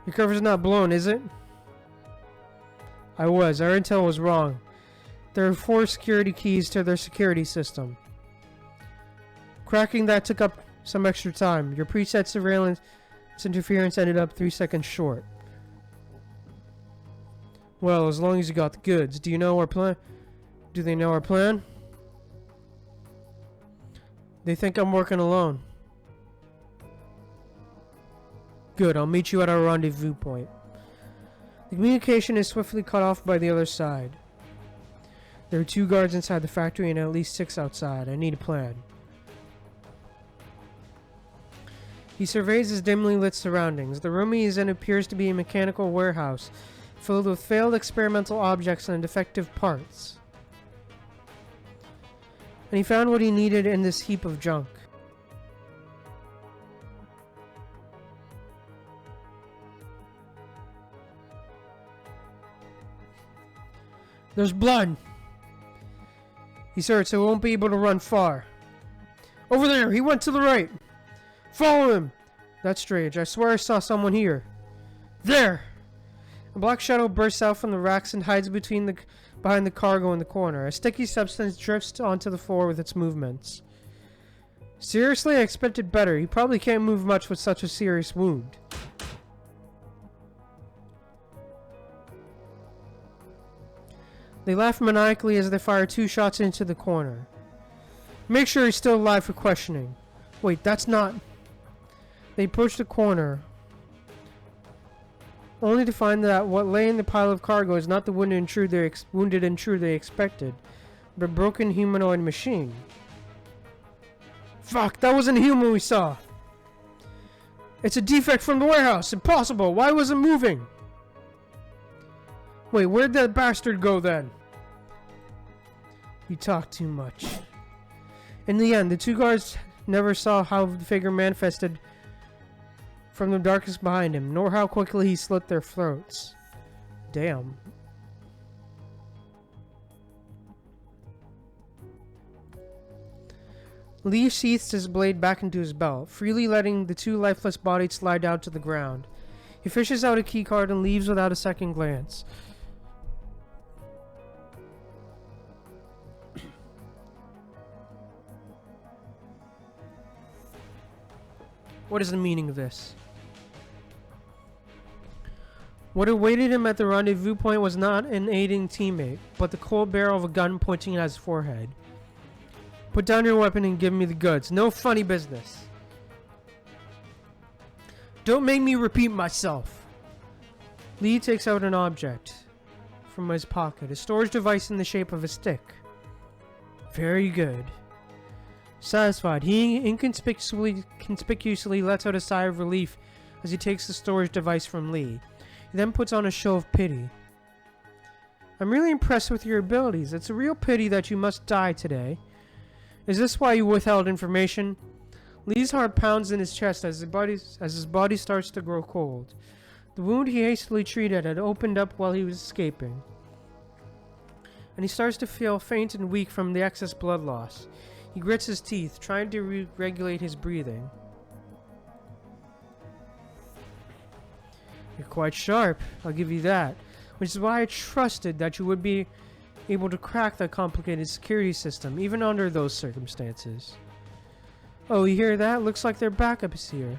Your cover's not blown, is it? I was. Our intel was wrong. There are 4 security keys to their security system. Cracking that took up some extra time. Your preset surveillance interference ended up 3 seconds short. Well, as long as you got the goods. Do you know our plan? Do they know our plan? They think I'm working alone. Good, I'll meet you at our rendezvous point. The communication is swiftly cut off by the other side. There are 2 guards inside the factory and at least 6 outside. I need a plan. He surveys his dimly lit surroundings. The room he is in appears to be a mechanical warehouse filled with failed experimental objects and defective parts. And he found what he needed in this heap of junk. There's blood! He's hurt, so he won't be able to run far. Over there! He went to the right! Follow him! That's strange. I swear I saw someone here. There! A black shadow bursts out from the racks and hides behind the cargo in the corner. A sticky substance drifts onto the floor with its movements. Seriously, I expected better. He probably can't move much with such a serious wound. They laugh maniacally as they fire 2 shots into the corner. Make sure he's still alive for questioning. Wait, that's not... They approach the corner, only to find that what lay in the pile of cargo is not the wounded intruder they expected, but a broken humanoid machine. Fuck, that wasn't a human we saw! It's a defect from the warehouse! Impossible! Why was it moving? Wait, where'd that bastard go then? You talk too much. In the end, the 2 guards never saw how the figure manifested from the darkness behind him, nor how quickly he slit their throats. Damn. Lee sheaths his blade back into his belt, freely letting the 2 lifeless bodies slide down to the ground. He fishes out a keycard and leaves without a second glance. What is the meaning of this? What awaited him at the rendezvous point was not an aiding teammate, but the cold barrel of a gun pointing at his forehead. Put down your weapon and give me the goods. No funny business. Don't make me repeat myself. Lee takes out an object from his pocket, a storage device in the shape of a stick. Very good. Satisfied, he inconspicuously lets out a sigh of relief as he takes the storage device from Lee. He then puts on a show of pity. I'm really impressed with your abilities. It's a real pity that you must die today. Is this why you withheld information? Lee's heart pounds in his chest as his body starts to grow cold. The wound he hastily treated had opened up while he was escaping, and he starts to feel faint and weak from the excess blood loss. He grits his teeth, trying to regulate his breathing. You're quite sharp, I'll give you that. Which is why I trusted that you would be able to crack that complicated security system, even under those circumstances. Oh, you hear that? Looks like their backup is here.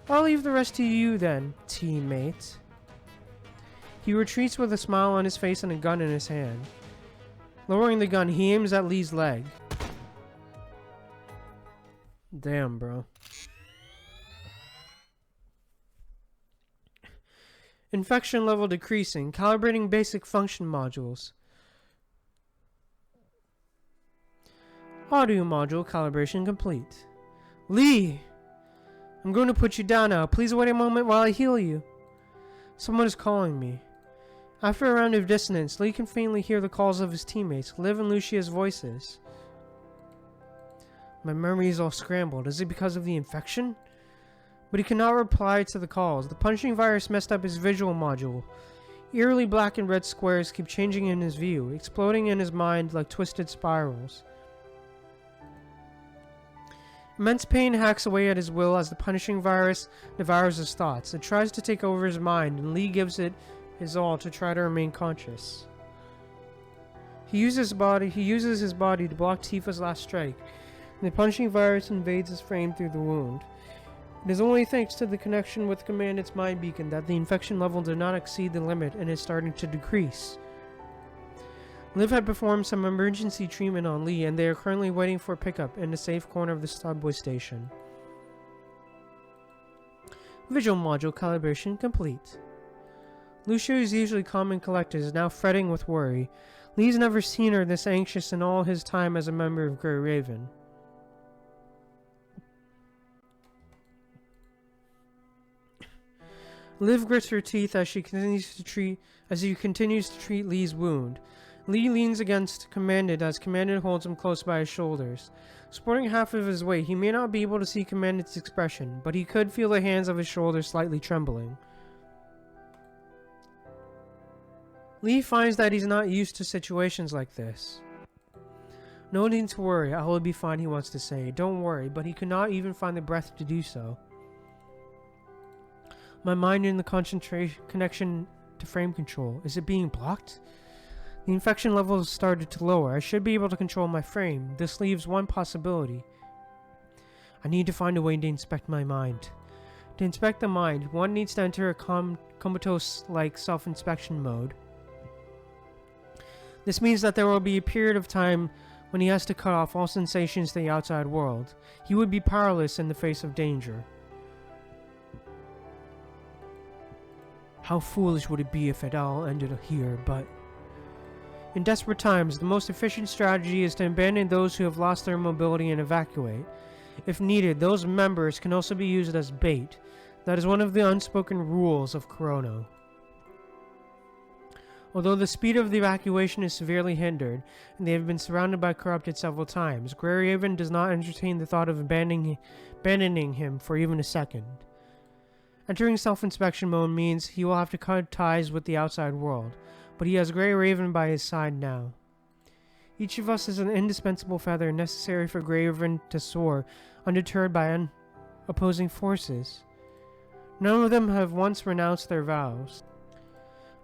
I'll leave the rest to you then, teammate. He retreats with a smile on his face and a gun in his hand. Lowering the gun, he aims at Lee's leg. Damn, bro. Infection level decreasing. Calibrating basic function modules. Audio module calibration complete. Lee! I'm going to put you down now. Please wait a moment while I heal you. Someone is calling me. After a round of dissonance, Lee can faintly hear the calls of his teammates, Liv and Lucia's voices. My memory is all scrambled. Is it because of the infection? But he cannot reply to the calls. The punching virus messed up his visual module. Eerily black and red squares keep changing in his view, exploding in his mind like twisted spirals. Immense pain hacks away at his will as the punishing virus devours his thoughts. It tries to take over his mind, and Lee gives it his all to try to remain conscious. He uses his body to block Tifa's last strike, and the punishing virus invades his frame through the wound. It is only thanks to the connection with Commandant's mind beacon that the infection level did not exceed the limit and is starting to decrease. Liv had performed some emergency treatment on Lee, and they are currently waiting for pickup in a safe corner of the subway station. Visual module calibration complete. Lucia, who's usually calm and collected, is now fretting with worry. Lee's never seen her this anxious in all his time as a member of Grey Raven. Liv grits her teeth as he continues to treat Lee's wound. Lee leans against Commandant as Commandant holds him close by his shoulders. Supporting half of his weight, he may not be able to see Commandant's expression, but he could feel the hands of his shoulders slightly trembling. Lee finds that he's not used to situations like this. No need to worry, I will be fine, he wants to say. Don't worry, but he could not even find the breath to do so. My mind in the concentration connection to frame control. Is it being blocked? The infection levels started to lower. I should be able to control my frame. This leaves one possibility. I need to find a way to inspect my mind. To inspect the mind, one needs to enter a comatose-like self-inspection mode. This means that there will be a period of time when he has to cut off all sensations to the outside world. He would be powerless in the face of danger. How foolish would it be if it all ended here, but... In desperate times, the most efficient strategy is to abandon those who have lost their mobility and evacuate. If needed, those members can also be used as bait. That is one of the unspoken rules of Chronos. Although the speed of the evacuation is severely hindered, and they have been surrounded by corrupted several times, Greyraven does not entertain the thought of abandoning him for even a second. Entering self-inspection mode means he will have to cut ties with the outside world, but he has Greyraven by his side now. Each of us is an indispensable feather necessary for Greyraven to soar, undeterred by opposing forces. None of them have once renounced their vows.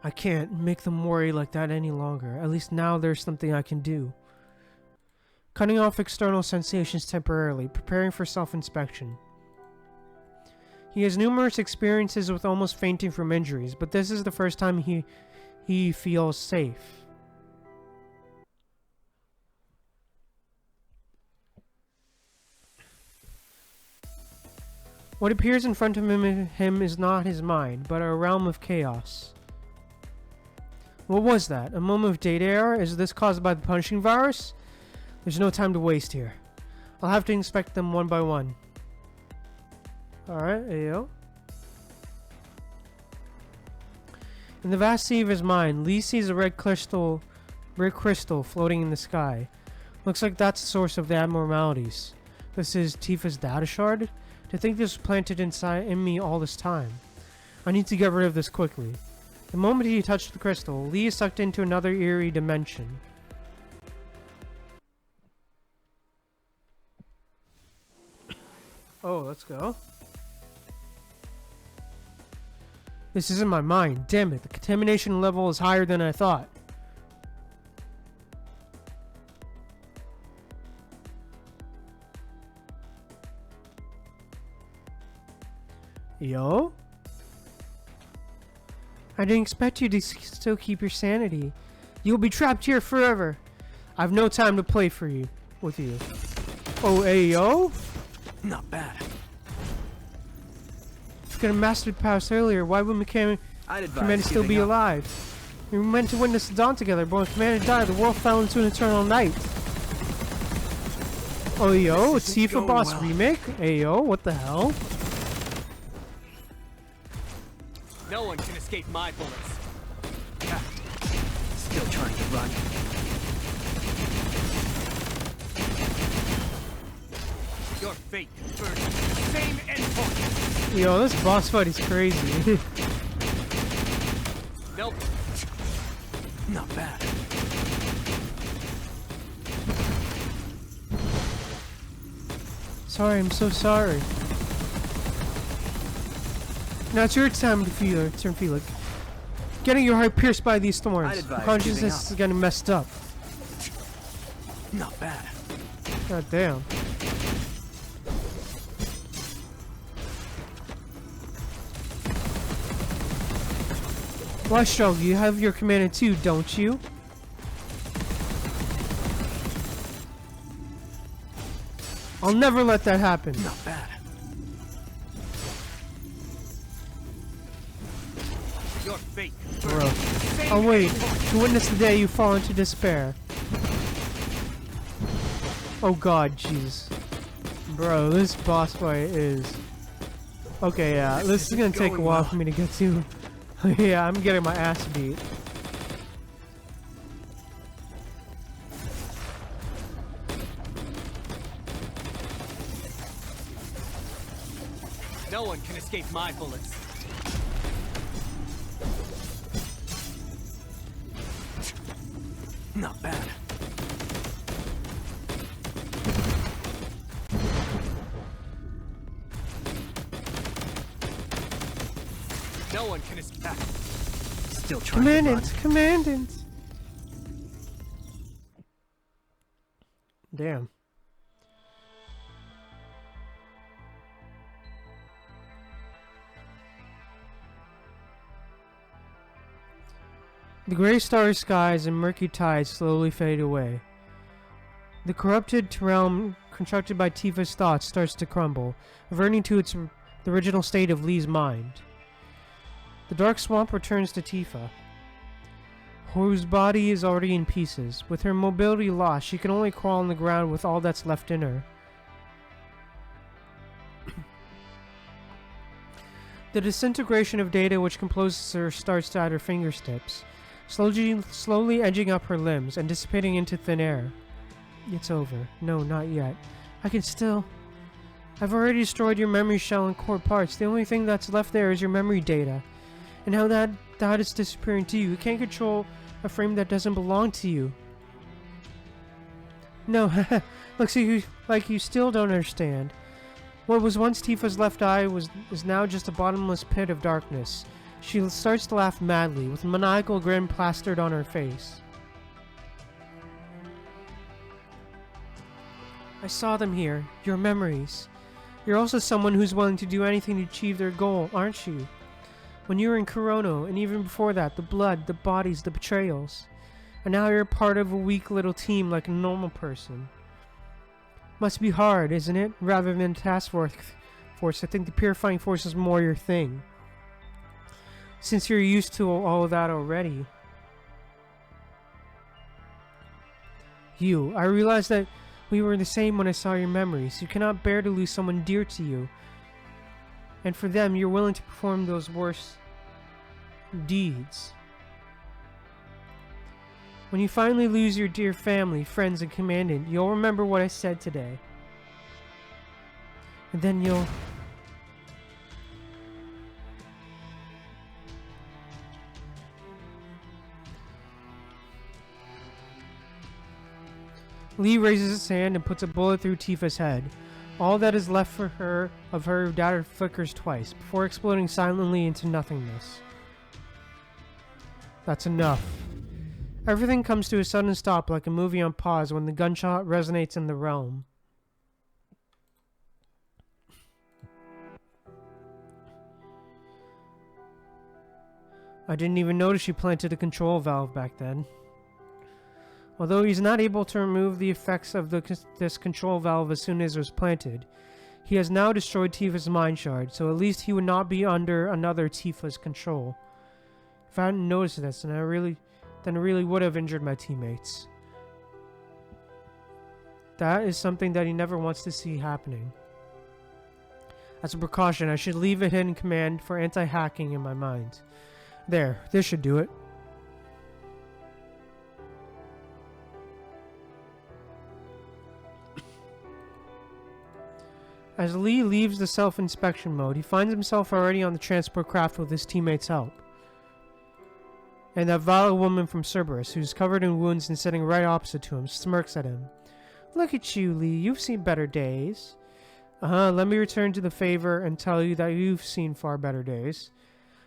I can't make them worry like that any longer. At least now there's something I can do. Cutting off external sensations temporarily, preparing for self-inspection. He has numerous experiences with almost fainting from injuries, but this is the first time he feels safe. What appears in front of him is not his mind, but a realm of chaos. What was that? A moment of data error? Is this caused by the punishing virus? There's no time to waste here. I'll have to inspect them one by one. Alright, ayo. In the vast sea of his mind, Lee sees a red crystal floating in the sky. Looks like that's the source of the abnormalities. This is Tifa's data shard? To think this was planted in me all this time. I need to get rid of this quickly. The moment he touched the crystal, Lee is sucked into another eerie dimension. Oh, let's go. This isn't my mind. Damn it, the contamination level is higher than I thought. Yo? I didn't expect you to still keep your sanity. You'll be trapped here forever. I've no time to play with you. Oh, ayo? Not bad. If you could have mastered powers earlier, why would Commander still be alive? We were meant to witness the dawn together, but when Commander died, the world fell into an eternal night. Oh, yo, a Tifa Boss remake? Ayo, what the hell? No one can escape my bullets. Yeah. Still trying to run. Your fate burns at the same endpoint. Yo, this boss fight is crazy. Nope. Not bad. Sorry, I'm so sorry. Now it's your time to feel it. Getting your heart pierced by these thorns. Consciousness is getting messed up. Not bad. God damn. Why struggle? You have your commander too, don't you? I'll never let that happen. Not bad. Your fate Bro. burns at the same I'll wait endpoint. to witness the day you fall into despair. Oh god, jeez. Bro, this boss fight is... Okay, yeah, this is gonna take a while for me to get to. Yeah, I'm getting my ass beat. No one can escape my bullets. Not bad. No one can escape. Still trying to run. Commandant! Commandant! Damn. The gray starry skies and murky tides slowly fade away. The corrupted realm constructed by Tifa's thoughts starts to crumble, reverting to the original state of Lee's mind. The dark swamp returns to Tifa, whose body is already in pieces. With her mobility lost, she can only crawl on the ground with all that's left in her. The disintegration of data which composes her starts at her fingertips, slowly edging up her limbs and dissipating into thin air. It's over. No, not yet. I can still... I've already destroyed your memory shell and core parts. The only thing that's left there is your memory data. And how that is disappearing too. You can't control a frame that doesn't belong to you. No, looks like you still don't understand. What was once Tifa's left eye is now just a bottomless pit of darkness. She starts to laugh madly, with a maniacal grin plastered on her face. I saw them here, your memories. You're also someone who's willing to do anything to achieve their goal, aren't you? When you were in Chronos, and even before that, the blood, the bodies, the betrayals. And now you're part of a weak little team like a normal person. Must be hard, isn't it? Rather than task force, I think the purifying force is more your thing. Since you're used to all of that already. I realized that we were the same when I saw your memories. You cannot bear to lose someone dear to you. And for them, you're willing to perform those worst deeds. When you finally lose your dear family, friends, and commandant, you'll remember what I said today. And then you'll... Lee raises his hand and puts a bullet through Tifa's head. All that is left for her of her dagger flickers twice, before exploding silently into nothingness. That's enough. Everything comes to a sudden stop like a movie on pause when the gunshot resonates in the realm. I didn't even notice she planted a control valve back then. Although he's not able to remove the effects of this control valve as soon as it was planted, he has now destroyed Tifa's mind shard, so at least he would not be under another Tifa's control. If I hadn't noticed this, then I really would have injured my teammates. That is something that he never wants to see happening. As a precaution, I should leave a hidden command for anti-hacking in my mind. There, this should do it. As Lee leaves the self-inspection mode, he finds himself already on the transport craft with his teammates' help. And that vile woman from Cerberus, who's covered in wounds and sitting right opposite to him, smirks at him. Look at you, Lee. You've seen better days. Let me return to the favor and tell you that you've seen far better days.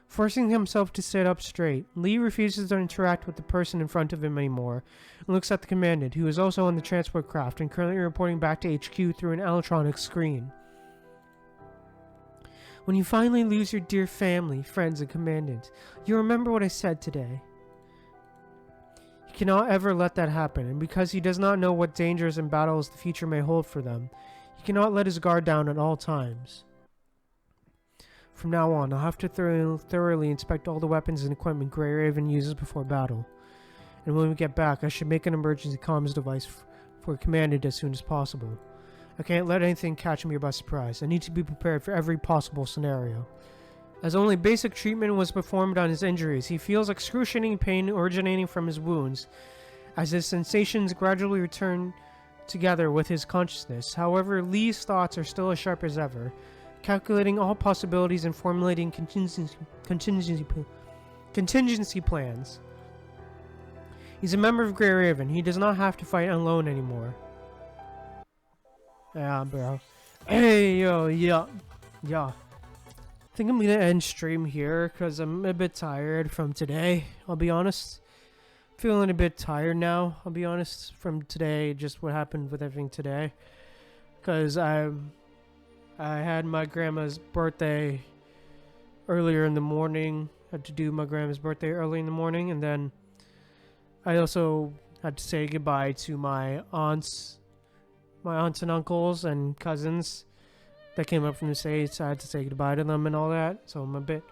Forcing himself to sit up straight, Lee refuses to interact with the person in front of him anymore, and looks at the commandant, who is also on the transport craft and currently reporting back to HQ through an electronic screen. When you finally lose your dear family, friends, and commandant, you remember what I said today. He cannot ever let that happen, and because he does not know what dangers and battles the future may hold for them, he cannot let his guard down at all times. From now on, I'll have to thoroughly inspect all the weapons and equipment Grey Raven uses before battle. And when we get back, I should make an emergency comms device for Commandant as soon as possible. I can't let anything catch me by surprise. I need to be prepared for every possible scenario. As only basic treatment was performed on his injuries, he feels excruciating pain originating from his wounds, as his sensations gradually return together with his consciousness. However, Lee's thoughts are still as sharp as ever, calculating all possibilities and formulating contingency plans. He's a member of Grey Raven. He does not have to fight alone anymore. Yeah, bro. Hey, yo, yeah. think I'm gonna end stream here because I'm a bit tired from today. I'll be honest. Feeling a bit tired now. I'll be honest from today, just what happened with everything today. Because I had my grandma's birthday earlier in the morning. Had to do my grandma's birthday early in the morning, and then I also had to say goodbye to my aunts and uncles and cousins that came up from the States. I had to say goodbye to them and all that, so I'm a bit...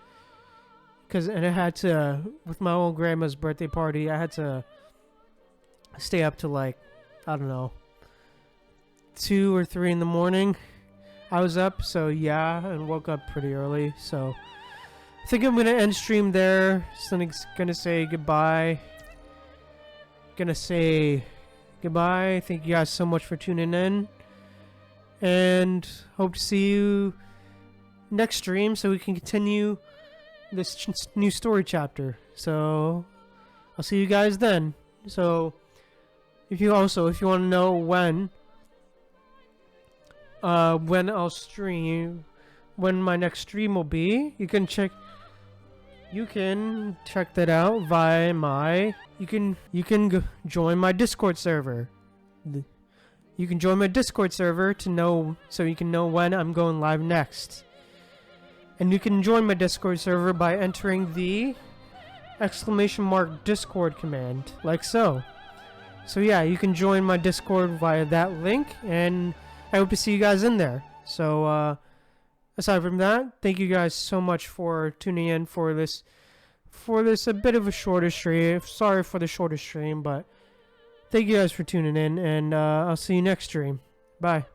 and I had to, with my old grandma's birthday party, I had to stay up to like, I don't know, 2 or 3 in the morning. I was up, so yeah, and woke up pretty early, so... I think I'm gonna end stream there. Gonna say goodbye. Gonna say goodbye. Thank you guys so much for tuning in. And hope to see you next stream so we can continue this new story chapter. So I'll see you guys then. So if you want to know when I'll stream, when my next stream will be, you can check that out via my... You can join my Discord server. You can join my Discord server so you can know when I'm going live next. And you can join my Discord server by entering the !Discord command, like so. So yeah, you can join my Discord via that link, and I hope to see you guys in there. So aside from that, thank you guys so much for tuning in for this a bit of a shorter stream. Sorry for the shorter stream, but thank you guys for tuning in, and I'll see you next stream. Bye.